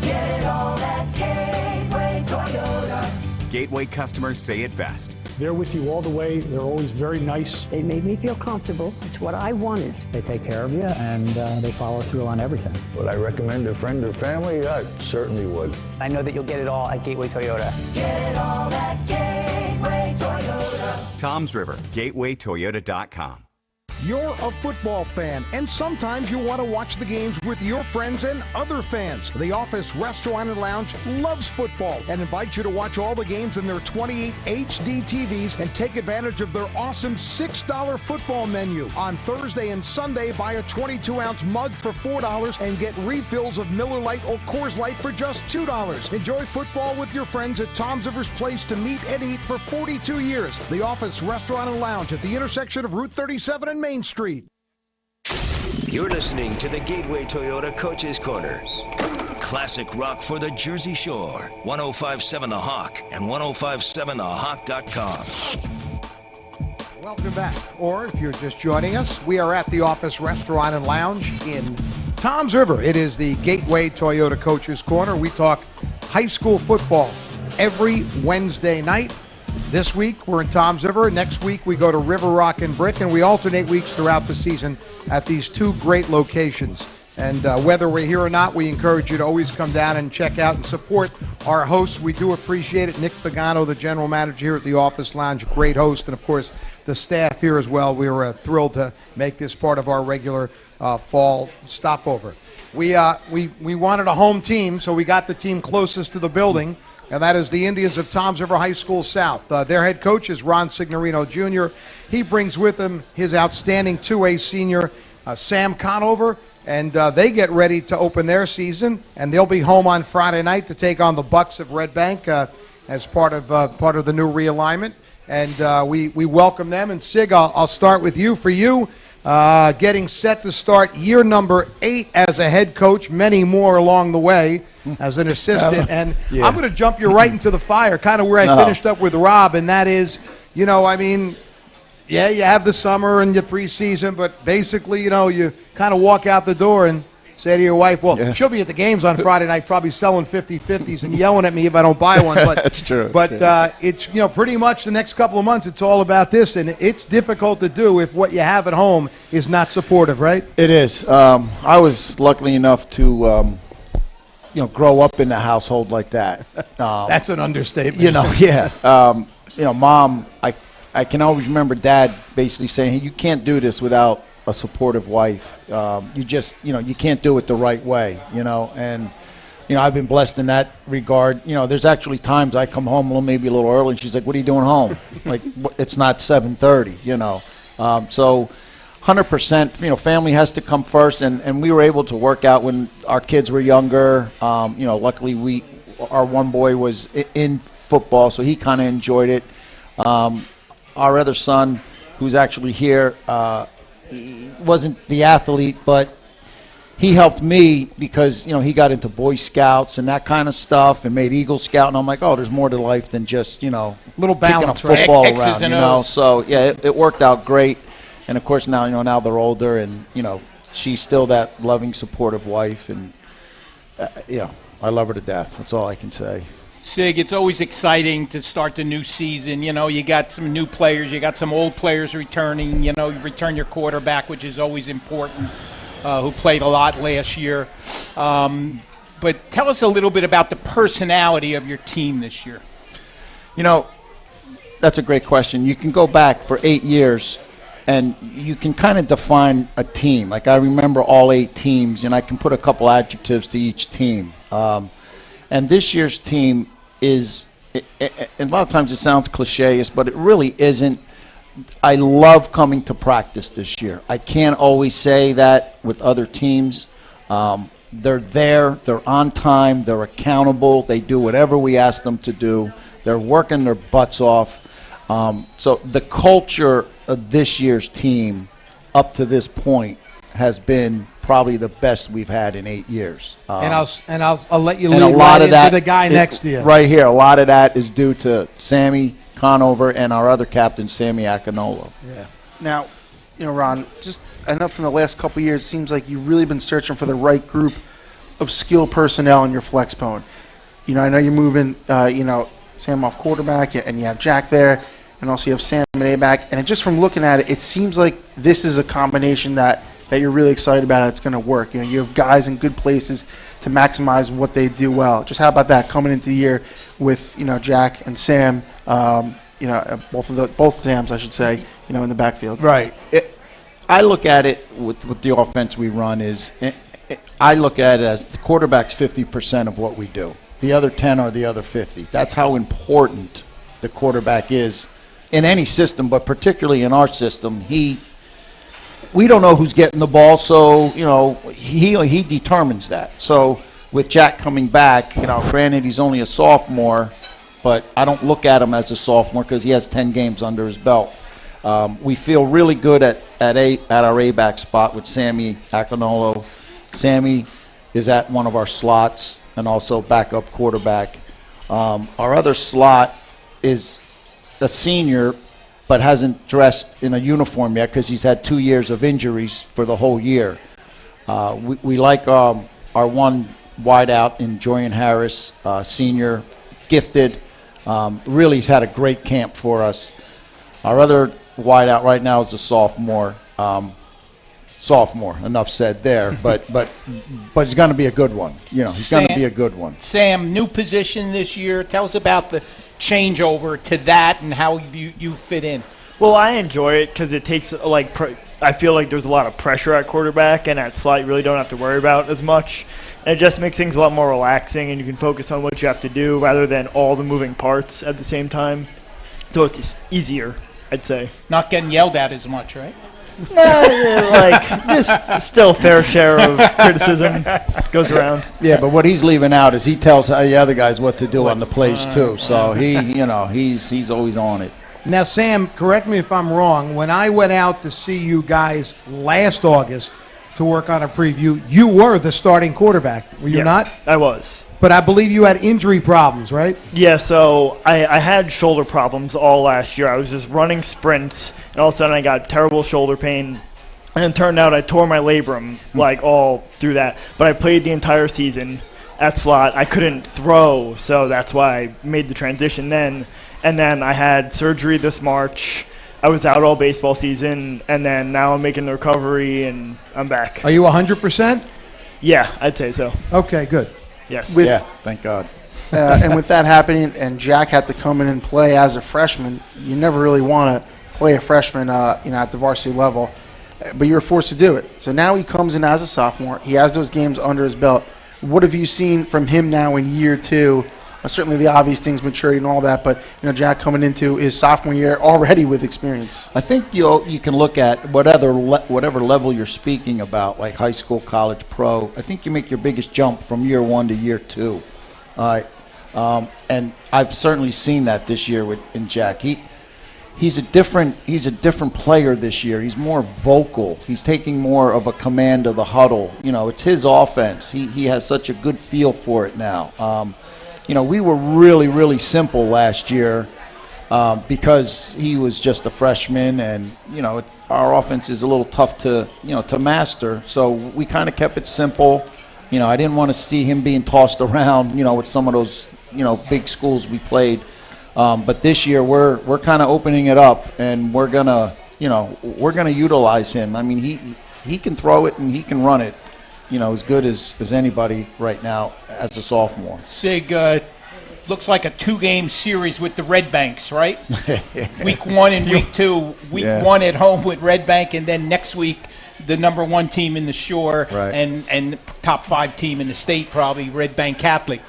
Get it all at Gateway Toyota. Gateway customers say it best. They're with you all the way. They're always very nice. They made me feel comfortable. It's what I wanted. They take care of you, and they follow through on everything. Would I recommend a friend or family? I certainly would. I know that you'll get it all at Gateway Toyota. Get it all at Gateway Toyota. Toms River, gatewaytoyota.com. You're a football fan, and sometimes you want to watch the games with your friends and other fans. The Office Restaurant and Lounge loves football and invites you to watch all the games in their 28 HD TVs and take advantage of their awesome $6 football menu. On Thursday and Sunday, buy a 22-ounce mug for $4 and get refills of Miller Lite or Coors Light for just $2. Enjoy football with your friends at Toms River's Place to meet and eat for 42 years. The Office Restaurant and Lounge at the intersection of Route 37 and Main Street. You're listening to the Gateway Toyota Coach's Corner. Classic rock for the Jersey Shore. 105.7 The Hawk and 105.7thehawk.com. Welcome back. Or if you're just joining us, we are at the Office Restaurant and Lounge in Toms River. It is the Gateway Toyota Coach's Corner. We talk high school football every Wednesday night. This week, we're in Toms River. Next week, we go to River Rock and Brick, and we alternate weeks throughout the season at these two great locations. And whether we're here or not, we encourage you to always come down and check out and support our hosts. We do appreciate it. Nick Pagano, the general manager here at the Office Lounge, great host, and, of course, the staff here as well. We were thrilled to make this part of our regular fall stopover. We wanted a home team, so we got the team closest to the building, and that is the Indians of Toms River High School South. Their head coach is Ron Signorino Jr. He brings with him his outstanding 2A senior, Sam Conover, and they get ready to open their season, and they'll be home on Friday night to take on the Bucks of Red Bank as part of the new realignment. And we welcome them. And Sig, I'll start with you. For you, getting set to start year number 8 as a head coach, many more along the way as an assistant. And yeah. I'm going to jump you right into the fire, kind of where I finished up with Rob, and that is, you have the summer and your preseason, but basically, you kind of walk out the door and Say to your wife, well, she'll be at the games on Friday night probably selling 50/50s and yelling at me if I don't buy one. But That's true. But it's, pretty much the next couple of months it's all about this, and it's difficult to do if what you have at home is not supportive, right? It is. I was lucky enough to, grow up in a household like that. That's an understatement. Mom, I can always remember Dad basically saying, hey, you can't do this without a supportive wife. You can't do it the right way, and, I've been blessed in that regard. There's actually times I come home maybe a little early, and she's like, what are you doing home? Like, it's not 7:30, So 100%, family has to come first, and we were able to work out when our kids were younger. Luckily our one boy was in football, so he kind of enjoyed it. Our other son, who's actually here, he wasn't the athlete, but he helped me because, he got into Boy Scouts and that kind of stuff and made Eagle Scout. And I'm like, there's more to life than just, little kicking a balance, right? football X's around, and O's. So, yeah, it worked out great. And, of course, now, now they're older and, she's still that loving, supportive wife. And, I love her to death. That's all I can say. Sig, it's always exciting to start the new season. You got some new players, you got some old players returning. You return your quarterback, which is always important, who played a lot last year. But tell us a little bit about the personality of your team this year. That's a great question. You can go back for 8 years, and you can kind of define a team. Like, I remember all 8 teams, and I can put a couple adjectives to each team. And this year's team is, and a lot of times it sounds cliche, but it really isn't. I love coming to practice this year. I can't always say that with other teams. They're there, they're on time, they're accountable, they do whatever we ask them to do. They're working their butts off. So the culture of this year's team up to this point has been probably the best we've had in 8 years. And I'll let you and lead a lot right of that, into the guy next to you. Right here, a lot of that is due to Sammy Conover and our other captain, Sammy Akinolo. Yeah. Now, Ron, I know from the last couple of years, it seems like you've really been searching for the right group of skilled personnel in your flex bone. I know you're moving, Sam off quarterback, and you have Jack there, and also you have Sam and A back. And just from looking at it, it seems like this is a combination that you're really excited about. It's going to work. You have guys in good places to maximize what they do well. Just how about that coming into the year with Jack and Sam, both Sams, I should say, in the backfield. Right. I look at it with the offense we run I look at it as the quarterback's 50% of what we do. The other 10 are the other 50. That's how important the quarterback is in any system, but particularly in our system. We don't know who's getting the ball, so he determines that. So with Jack coming back, granted he's only a sophomore, but I don't look at him as a sophomore because he has 10 games under his belt. We feel really good at our A-back spot with Sammy Akinolo. Sammy is at one of our slots and also backup quarterback. Our other slot is a senior, but hasn't dressed in a uniform yet because he's had 2 years of injuries for the whole year. We like our one wideout in Jorian Harris, senior, gifted. Really, he's had a great camp for us. Our other wideout right now is a sophomore. Sophomore, enough said there, but he's going to be a good one. He's going to be a good one. Sam, new position this year. Tell us about the changeover to that and how you fit in. Well, I enjoy it because it takes I feel like there's a lot of pressure at quarterback, and at slot you really don't have to worry about as much. And it just makes things a lot more relaxing, and you can focus on what you have to do rather than all the moving parts at the same time. So it's easier, I'd say. Not getting yelled at as much, right? There's still a fair share of criticism goes around. Yeah, but what he's leaving out is he tells the other guys what to do on the plays too. So he's always on it. Now, Sam, correct me if I'm wrong. When I went out to see you guys last August to work on a preview, you were the starting quarterback. Were you not? I was. But I believe you had injury problems, right? Yeah, so I had shoulder problems all last year. I was just running sprints, and all of a sudden I got terrible shoulder pain. And it turned out I tore my labrum like all through that. But I played the entire season at slot. I couldn't throw, so that's why I made the transition then. And then I had surgery this March. I was out all baseball season, and then now I'm making the recovery, and I'm back. Are you 100%? Yeah, I'd say so. Okay, good. Yes. With, Yeah, thank God. and with that happening, and Jack had to come in and play as a freshman, you never really want to play a freshman, at the varsity level, but you were forced to do it. So now he comes in as a sophomore. He has those games under his belt. What have you seen from him now in year two? Certainly the obvious things, maturity and all that, but Jack coming into his sophomore year already with experience. I think you can look at whatever level you're speaking about, like high school, college, pro. I think you make your biggest jump from year one to year two. And I've certainly seen that this year in Jack. He's a different player this year. He's more vocal. He's taking more of a command of the huddle. It's his offense. He has such a good feel for it now. We were really, really simple last year because he was just a freshman, and our offense is a little tough to master. So we kind of kept it simple. I didn't want to see him being tossed around, with some of those big schools we played. But this year we're kind of opening it up, and we're gonna utilize him. I mean, he can throw it and he can run it. As good as anybody right now as a sophomore. Sig, looks like a 2-game series with the Red Banks, right? Week 1 and week 2. Week 1 at home with Red Bank, and then next week the number 1 team in the Shore and top 5 team in the state, probably Red Bank Catholic.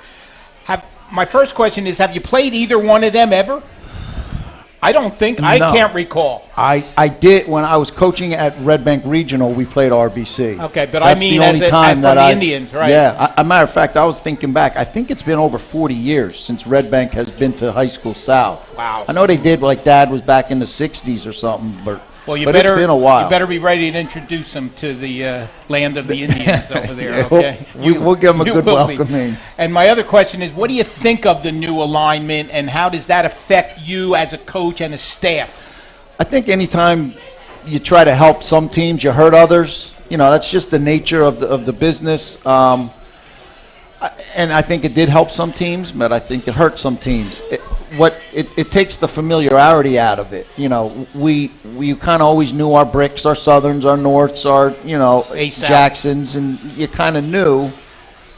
My first question is, have you played either one of them ever? I don't think. I can't recall. I did when I was coaching at Red Bank Regional. We played RBC. Okay, but That's I mean the only time from the Indians, right? Yeah. A matter of fact, I was thinking back. I think it's been over 40 years since Red Bank has been to High School South. Wow. I know they did, like Dad was back in the 60s or something, but it's been a while. You better be ready to introduce them to the land of the Indians over there, Yeah, okay? we'll give them a good will be. welcoming. And my other question is, what do you think of the new alignment, and how does that affect you as a coach and a staff? I think anytime you try to help some teams, you hurt others. That's just the nature of the business. And I think it did help some teams, but I think it hurt some teams. It takes the familiarity out of it. We kind of always knew our Bricks, our Southerns, our Norths, our Jacksons, and you kind of knew,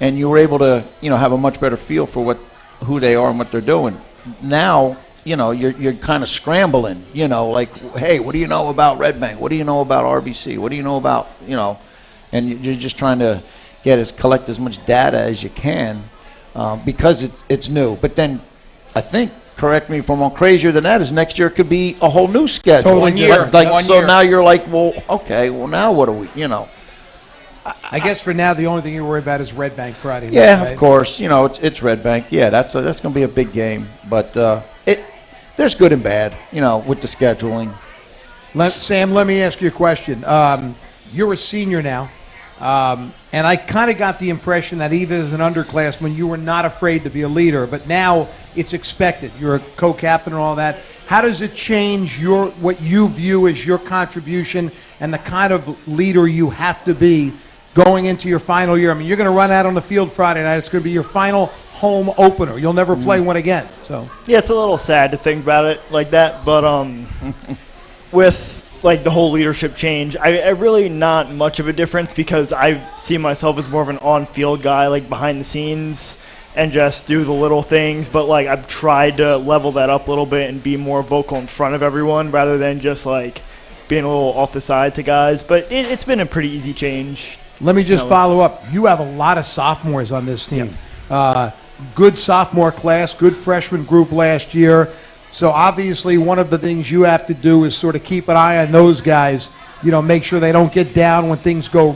and you were able to have a much better feel for who they are and what they're doing. Now you're kind of scrambling. Like, hey, what do you know about Red Bank? What do you know about RBC? What do you know about and you're just trying to collect as much data as you can because it's new. But then I think, correct me if I'm crazier than that, is next year could be a whole new schedule. One year. Now you're like, well, okay, well now what do we, I guess for now the only thing you worry about is Red Bank Friday night. Yeah, of course. it's Red Bank. Yeah, that's going to be a big game. But there's good and bad, with the scheduling. Sam, let me ask you a question. You're a senior now, and I kind of got the impression that even as an underclassman, you were not afraid to be a leader, but now it's expected. You're a co-captain and all that. How does it change what you view as your contribution and the kind of leader you have to be going into your final year? I mean, you're going to run out on the field Friday night. It's going to be your final home opener. You'll never play one again. So yeah, it's a little sad to think about it like that, but with the whole leadership change, I really not much of a difference because I see myself as more of an on-field guy, behind the scenes, and just do the little things. But I've tried to level that up a little bit and be more vocal in front of everyone rather than just being a little off the side to guys. But it's been a pretty easy change. Let me just follow up. You have a lot of sophomores on this team. Yep. Good sophomore class, good freshman group last year. So obviously one of the things you have to do is sort of keep an eye on those guys, make sure they don't get down when things go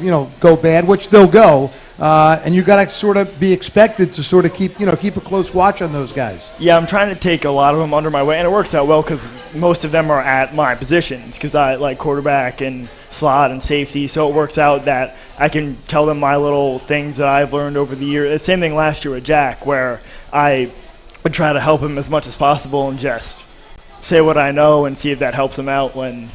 bad, which they'll go. And you got to sort of be expected to sort of keep a close watch on those guys. Yeah, I'm trying to take a lot of them under my wing, and it works out well because most of them are at my positions because I like quarterback and slot and safety, so it works out that I can tell them my little things that I've learned over the year. The same thing last year with Jack, where I would try to help him as much as possible and just say what I know and see if that helps him out when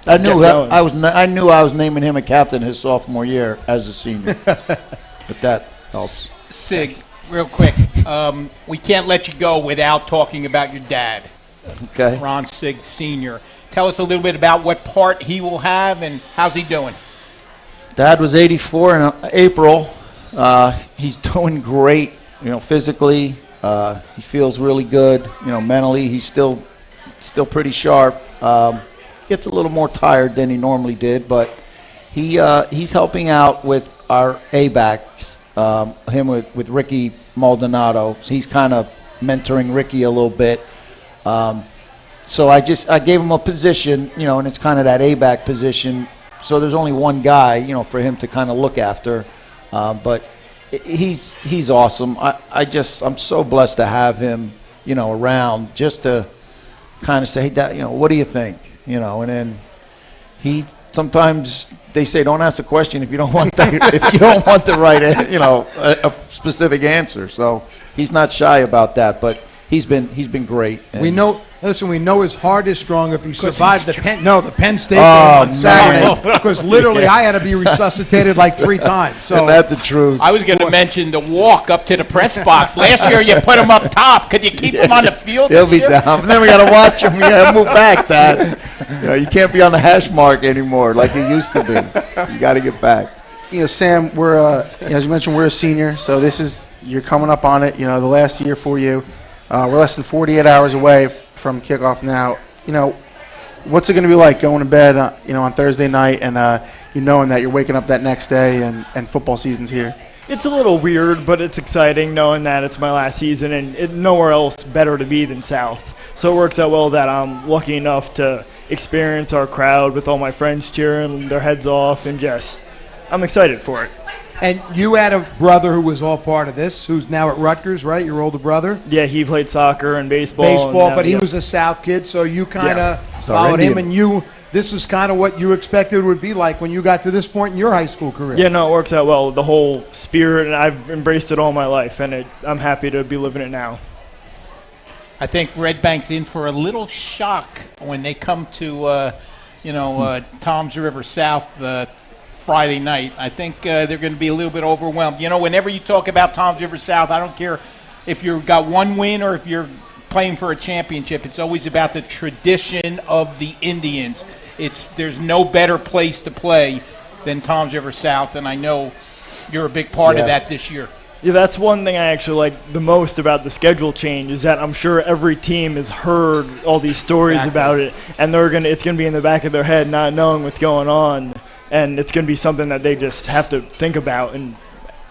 I knew gets that, going. I knew I was naming him a captain his sophomore year as a senior. But that helps. Sig, real quick, we can't let you go without talking about your dad, Okay. Ron Sig Sr. Tell us a little bit about what part he will have and how's he doing? Dad was 84 in April. He's doing great, physically. He feels really good, mentally. He's still pretty sharp. Gets a little more tired than he normally did, but he's helping out with our A-backs, him with Ricky Maldonado. So he's kind of mentoring Ricky a little bit. So I gave him a position, and it's kind of that A-back position. So there's only one guy, for him to kind of look after. But he's awesome. I'm so blessed to have him, around just to kind of say, hey, Dad, what do you think? And then sometimes they say, don't ask a question if you don't want the right, a specific answer. So he's not shy about that, but he's been great. We know his heart is strong if he survived the Penn State game Oh, on Saturday, because literally I had to be resuscitated like 3 times. So Isn't that the truth? I was going to mention the walk up to the press box. Last year you put him up top. Could you keep him on the field He'll this be year? down. And then we got to watch him. We got to move back, Dad. You can't be on the hash mark anymore like you used to be. You got to get back. Sam, we're as you mentioned, we're a senior, so you're coming up on it. The last year for you. We're less than 48 hours away from kickoff now. What's it going to be like going to bed, on Thursday night and knowing that you're waking up that next day and football season's here? It's a little weird, but it's exciting knowing that it's my last season and nowhere else better to be than South. So it works out well that I'm lucky enough to experience our crowd with all my friends cheering their heads off and I'm excited for it. And you had a brother who was all part of this, who's now at Rutgers, right? Your older brother? Yeah, he played soccer and baseball. But he was a South kid, so you kind of So followed him, Indian. and this is kind of what you expected it would be like when you got to this point in your high school career. Yeah, no, it works out well. The whole spirit, and I've embraced it all my life, and I'm happy to be living it now. I think Red Bank's in for a little shock when they come to, Toms River South Friday night. I think they're going to be a little bit overwhelmed. Whenever you talk about Toms River South, I don't care if you've got one win or if you're playing for a championship. It's always about the tradition of the Indians. There's no better place to play than Toms River South, and I know you're a big part of that this year. Yeah, that's one thing I actually like the most about the schedule change is that I'm sure every team has heard all these stories about it, and it's going to be in the back of their head not knowing what's going on. And it's going to be something that they just have to think about and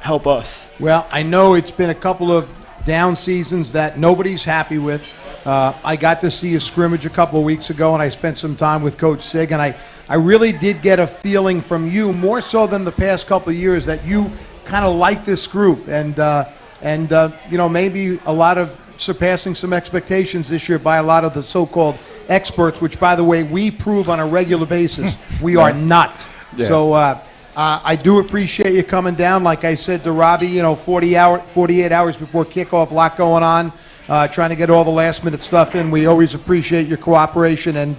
help us. Well, I know it's been a couple of down seasons that nobody's happy with. I got to see a scrimmage a couple of weeks ago, and I spent some time with Coach Sig, and I really did get a feeling from you, more so than the past couple of years, that you kind of like this group, and maybe a lot of surpassing some expectations this year by a lot of the so-called experts, which, by the way, we prove on a regular basis we are not. Yeah. So I do appreciate you coming down. Like I said to Robbie, 48 hours before kickoff, a lot going on, trying to get all the last-minute stuff in. We always appreciate your cooperation. And,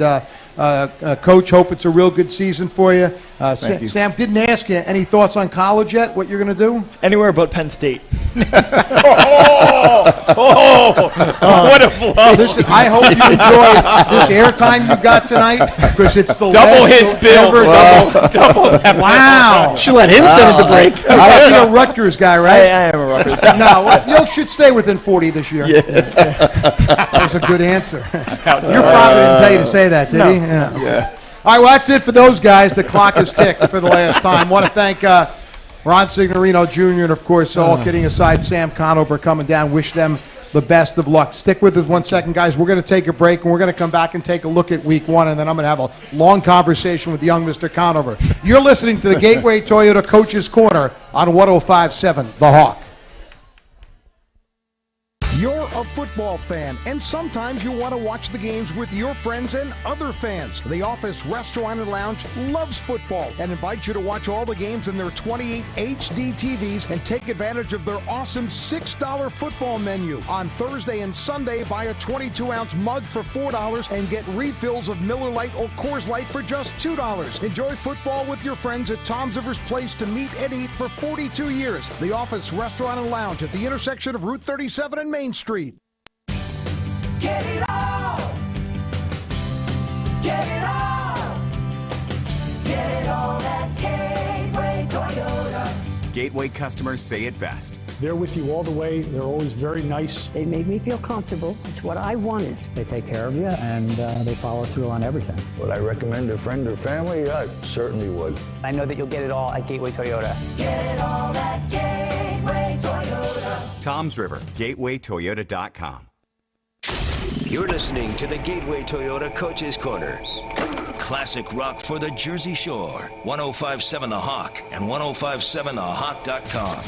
Coach, hope it's a real good season for you. Thank you. Sam, didn't ask you, any thoughts on college yet, what you're going to do? Anywhere but Penn State. What a blow. Listen, I hope you enjoy this airtime you got tonight, because it's the double last his bill. Double that. Wow. Should let him send it to break. You're a Rutgers guy, right? I am a Rutgers. No, you should stay within 40 this year. Yeah. That's a good answer. Your father didn't tell you to say that, did he? Yeah. All right, well, that's it for those guys. The clock is ticked for the last time. I want to thank Ron Signorino Jr. and, of course, all kidding aside, Sam Conover coming down. Wish them the best of luck. Stick with us 1 second, guys. We're going to take a break, and we're going to come back and take a look at Week 1, and then I'm going to have a long conversation with young Mr. Conover. You're listening to the Gateway Toyota Coach's Corner on 105.7 The Hawk. Your a football fan, and sometimes you want to watch the games with your friends and other fans. The Office Restaurant and Lounge loves football and invites you to watch all the games in their 28 HD TVs and take advantage of their awesome $6 football menu. On Thursday and Sunday, buy a 22-ounce mug for $4 and get refills of Miller Lite or Coors Light for just $2. Enjoy football with your friends at Tom's River's Place to meet and eat for 42 years. The Office Restaurant and Lounge at the intersection of Route 37 and Main Street. Get it all. Get it all. Get it all at Gateway Toyota. Gateway customers say it best. They're with you all the way. They're always very nice. They made me feel comfortable. It's what I wanted. They take care of you, and they follow through on everything. Would I recommend a friend or family? I certainly would. I know that you'll get it all at Gateway Toyota. Get it all at Gateway Toyota. Tom's River, GatewayToyota.com. You're listening to the Gateway Toyota Coaches Corner. Classic rock for the Jersey Shore. 105.7 The Hawk and 105.7thehawk.com.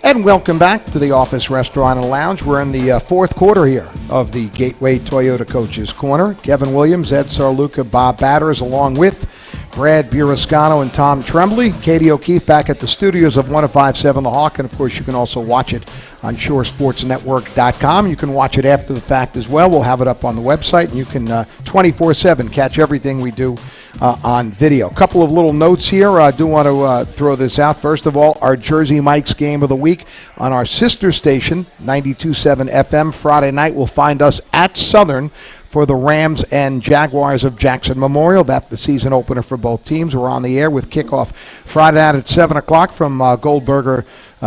And welcome back to the Office Restaurant and Lounge. We're in the fourth quarter here of the Gateway Toyota Coaches Corner. Kevin Williams, Ed Sarluca, Bob Batters, along with Brad Birascano and Tom Tremblay. Katie O'Keefe back at the studios of 105.7 The Hawk. And, of course, you can also watch it on shoresportsnetwork.com. You can watch it after the fact as well. We'll have it up on the website, and you can 24/7 catch everything we do on video. A couple of little notes here. I do want to throw this out. First of all, our Jersey Mike's Game of the Week on our sister station, 92.7 FM. Friday night will find us at Southern for the Rams and Jaguars of Jackson Memorial. That's the season opener for both teams. We're on the air with kickoff Friday night at 7 o'clock from Goldberger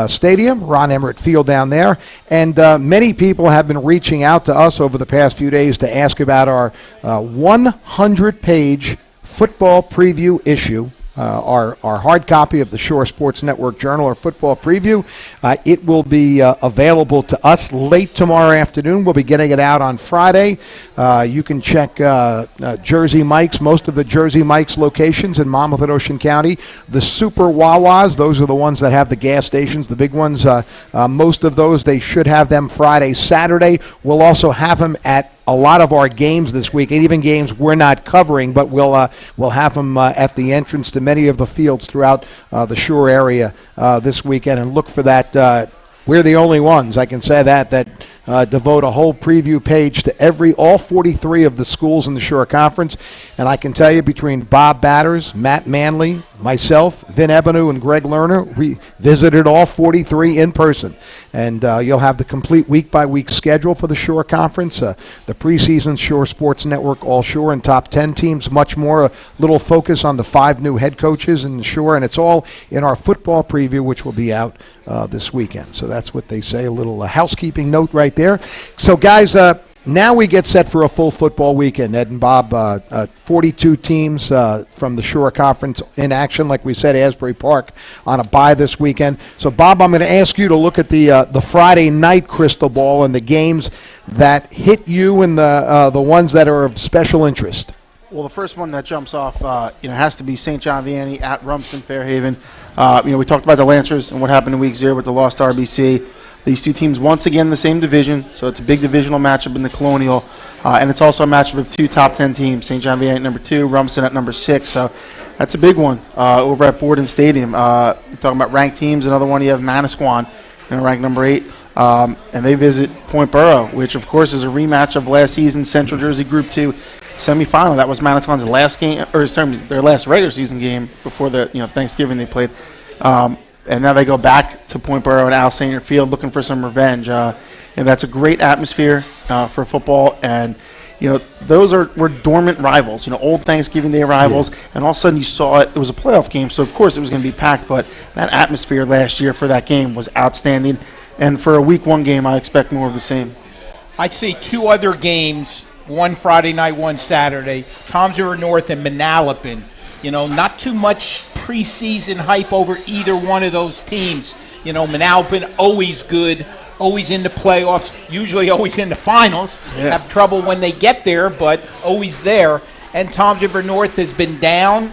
Stadium, Ron Emmert Field down there. And many people have been reaching out to us over the past few days to ask about our 100-page football preview issue. Our hard copy of the Shore Sports Network Journal, or football preview. It will be available to us late tomorrow afternoon. We'll be getting it out on Friday. You can check Jersey Mike's, most of the Jersey Mike's locations in Monmouth and Ocean County. The Super Wawas, those are the ones that have the gas stations, the big ones. Most of those, they should have them Friday, Saturday. We'll also have them at a lot of our games this week, and even games we're not covering, but we'll have them at the entrance to many of the fields throughout the Shore area this weekend. And look for that. We're the only ones, I can say that devote a whole preview page to all 43 of the schools in the Shore Conference. And I can tell you, between Bob Batters, Matt Manley, myself, Vin Ebenu, and Greg Lerner, we visited all 43 in person. And you'll have the complete week-by-week schedule for the Shore Conference, the preseason Shore Sports Network All-Shore and top 10 teams, much more. A little focus on the 5 new head coaches in the Shore, and it's all in our football preview, which will be out this weekend. So that's what they say, a little housekeeping note right there. So, guys, now we get set for a full football weekend. Ed and Bob, 42 teams from the Shore Conference in action, like we said, Asbury Park on a bye this weekend. So, Bob, I'm going to ask you to look at the Friday night crystal ball and the games that hit you and the ones that are of special interest. Well, the first one that jumps off, has to be St. John Vianney at Rumson Fairhaven. We talked about the Lancers and what happened in Week 0 with the lost RBC. These two teams once again in the same division, so it's a big divisional matchup in the Colonial, and it's also a matchup of 2 top 10 teams. St. John Vianney at number 2, Rumson at number 6. So that's a big one over at Borden Stadium. Talking about ranked teams, another one you have Manasquan, ranked number 8. And they visit Point Borough, which of course is a rematch of last season's Central Jersey Group 2 semifinal. That was Manasquan's last game, or their last regular season game before the Thanksgiving they played. And now they go back to Point Borough and Al Sanger Field looking for some revenge. And that's a great atmosphere for football. And those were dormant rivals. Old Thanksgiving Day rivals. Yeah. And all of a sudden you saw it. It was a playoff game, so of course it was going to be packed. But that atmosphere last year for that game was outstanding. And for a Week 1 game, I expect more of the same. I'd say 2 other games. One Friday night, one Saturday. Toms River North and Manalapan. Not too much preseason hype over either one of those teams. Manalapan always good, always in the playoffs, usually always in the finals. Yeah. Have trouble when they get there, but always there. And Toms River North has been down.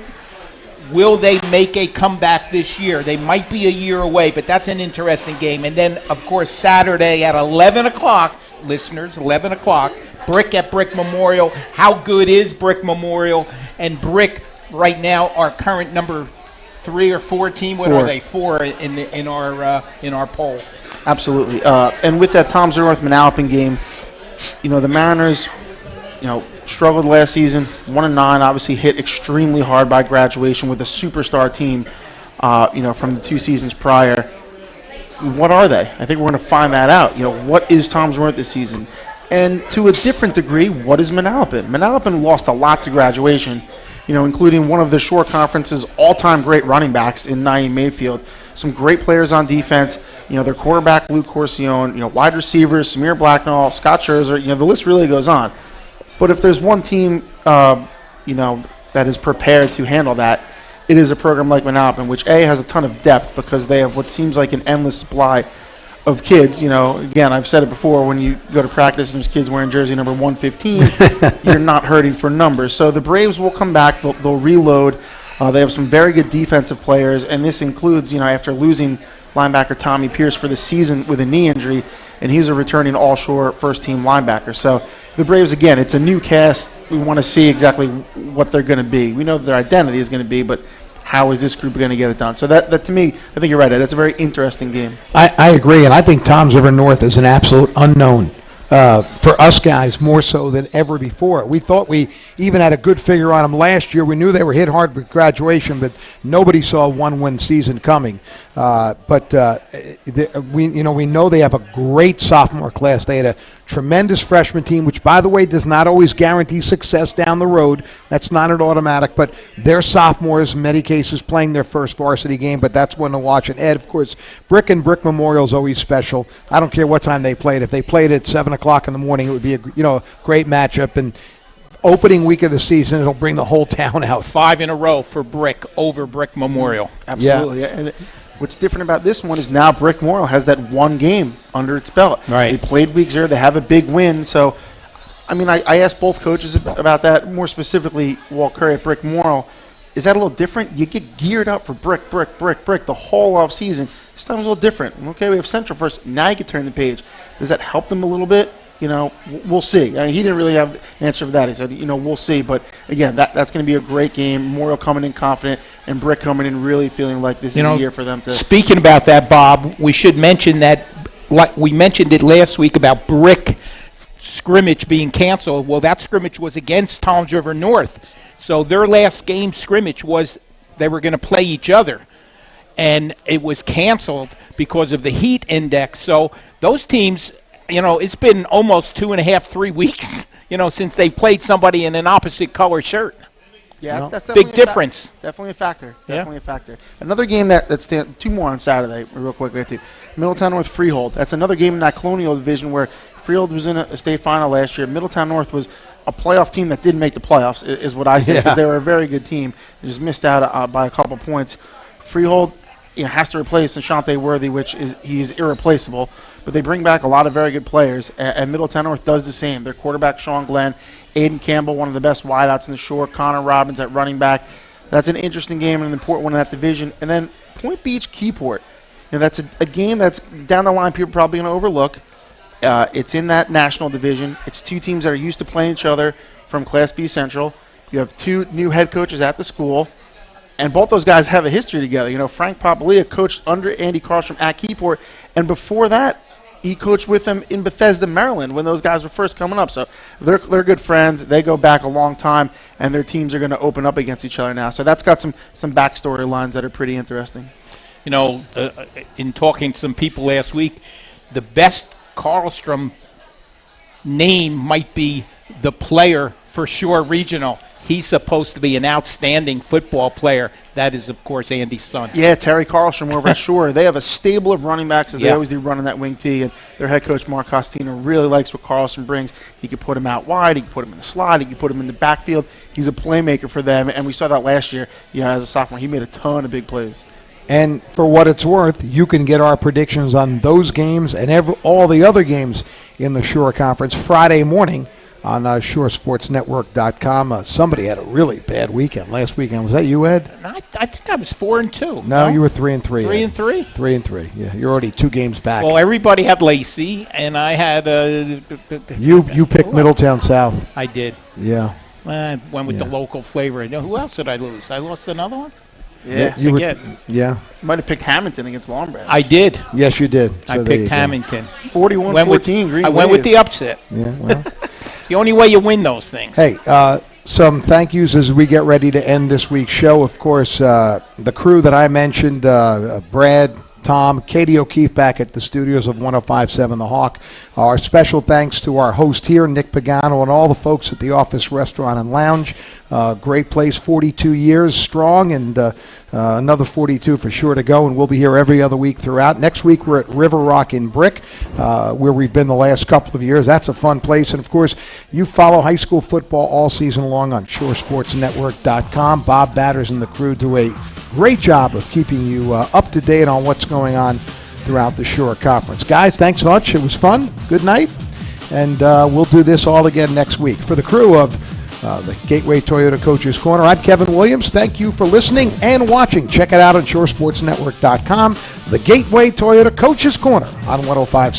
Will they make a comeback this year? They might be a year away, but that's an interesting game. And then, of course, Saturday at 11 o'clock, listeners, 11 o'clock, Brick at Brick Memorial. How good is Brick Memorial? And Brick right now our current number 3 or 4 team. What are they? 4 in our poll. Absolutely. And with that Tom North Manalapan game, the Mariners, struggled last season, 1-9. Obviously hit extremely hard by graduation with a superstar team, from the 2 seasons prior. What are they? I think we're going to find that out. What is Tom's North this season? And to a different degree, what is Manalapan? Manalapan lost a lot to graduation, including one of the Shore Conference's all-time great running backs in Naeem Mayfield. Some great players on defense. Their quarterback, Luke Corcione, wide receivers, Samir Blacknall, Scott Scherzer. The list really goes on. But if there's one team, that is prepared to handle that, it is a program like Manalapan, which has a ton of depth because they have what seems like an endless supply of kids. Again, I've said it before, when you go to practice and there's kids wearing jersey number 115, you're not hurting for numbers. So the Braves will come back. They'll reload. They have some very good defensive players, and this includes, after losing linebacker Tommy Pierce for the season with a knee injury, and he's a returning all-shore first-team linebacker. So the Braves, again, it's a new cast. We want to see exactly what they're going to be. We know their identity is going to be, but how is this group going to get it done? So that to me, I think you're right. That's a very interesting game. I agree, and I think Toms River North is an absolute unknown for us guys more so than ever before. We thought we even had a good figure on them last year. We knew they were hit hard with graduation, but nobody saw a 1-win season coming. We know they have a great sophomore class. They had a tremendous freshman team, which, by the way, does not always guarantee success down the road. That's not an automatic, but they're sophomores, in many cases playing their first varsity game, but that's one to watch. And Ed, of course, Brick and Brick Memorial is always special. I don't care what time they played. If they played at 7 o'clock in the morning, it would be a great matchup. And opening week of the season, it'll bring the whole town out. 5 in a row for Brick over Brick Memorial. Absolutely. Yeah. And what's different about this one is now Brick Memorial has that one game under its belt. Right. They played week 0. They have a big win. So, I asked both coaches about that. More specifically, Walt Curry at Brick Memorial. Is that a little different? You get geared up for brick the whole off season. This time is a little different. Okay, we have Central first. Now you can turn the page. Does that help them a little bit? We'll see. He didn't really have an answer for that. He said, we'll see. But, again, that's going to be a great game. Memorial coming in confident and Brick coming in really feeling like this is a year for them to. Speaking about that, Bob, we should mention that, like we mentioned it last week about Brick scrimmage being canceled. Well, that scrimmage was against Toms River North. So their last game scrimmage was they were going to play each other. And it was canceled because of the heat index. So those teams, it's been almost 2.5, 3 weeks, since they played somebody in an opposite color shirt. Yeah, that's big difference. Definitely a factor. Definitely a factor. Another game that stands, 2 more on Saturday, real quick. Middletown North Freehold. That's another game in that Colonial division where Freehold was in a state final last year. Middletown North was a playoff team that didn't make the playoffs, is what I say, because they were a very good team. They just missed out by a couple points. Freehold has to replace Nshante Worthy, which he's irreplaceable. But they bring back a lot of very good players, and Middletown North does the same. Their quarterback, Sean Glenn, Aiden Campbell, one of the best wideouts in the Shore, Connor Robbins at running back. That's an interesting game and an important one in that division. And then Point Beach, Keyport. That's a game that's down the line people are probably going to overlook. It's in that national division. It's 2 teams that are used to playing each other from Class B Central. You have 2 new head coaches at the school, and both those guys have a history together. Frank Papalia coached under Andy Carlstrom at Keyport, and before that, he coached with them in Bethesda, Maryland, when those guys were first coming up. So they're good friends. They go back a long time, and their teams are going to open up against each other now. So that's got some backstory lines that are pretty interesting. In talking to some people last week, the best Carlstrom name might be the player for Shore Regional. He's supposed to be an outstanding football player. That is, of course, Andy's son. Yeah, Terry Carlstrom over at Shore. They have a stable of running backs, as they always do, running that wing tee. And their head coach, Mark Costino, really likes what Carlstrom brings. He could put him out wide. He could put him in the slot. He could put him in the backfield. He's a playmaker for them. And we saw that last year. As a sophomore, he made a ton of big plays. And for what it's worth, you can get our predictions on those games and all the other games in the Shore Conference Friday morning on ShoreSportsNetwork.com. Somebody had a really bad weekend last weekend. Was that you, Ed? I think I was 4-2. No, you were 3-3. 3-3. 3-3. Yeah, you're already 2 games back. Well, everybody had Lacey, and I had. You picked Middletown South. I did. Yeah. I went with the local flavor. Now, who else did I lose? I lost another one? Yeah. You forget. Yeah. You might have picked Hamilton against Long Branch. I did. Yes, you did. I So there you picked go. Hamilton. 41-14, Green I went with Wave. the upset. Yeah, well. It's the only way you win those things. Hey, some thank yous as we get ready to end this week's show. Of course, the crew that I mentioned, Brad, Tom, Katie O'Keefe back at the studios of 105.7 The Hawk. Our special thanks to our host here, Nick Pagano, and all the folks at the Office Restaurant and Lounge. Great place, 42 years strong, and another 42 for sure to go, and we'll be here every other week throughout. Next week, we're at River Rock in Brick, where we've been the last couple of years. That's a fun place, and of course, you follow high school football all season long on ShoreSportsNetwork.com. Bob Batters and the crew do a great job of keeping you up to date on what's going on throughout the Shore Conference. Guys, thanks much. It was fun. Good night. And we'll do this all again next week. For the crew of the Gateway Toyota Coaches Corner, I'm Kevin Williams. Thank you for listening and watching. Check it out on ShoreSportsNetwork.com. The Gateway Toyota Coaches Corner on 105.7.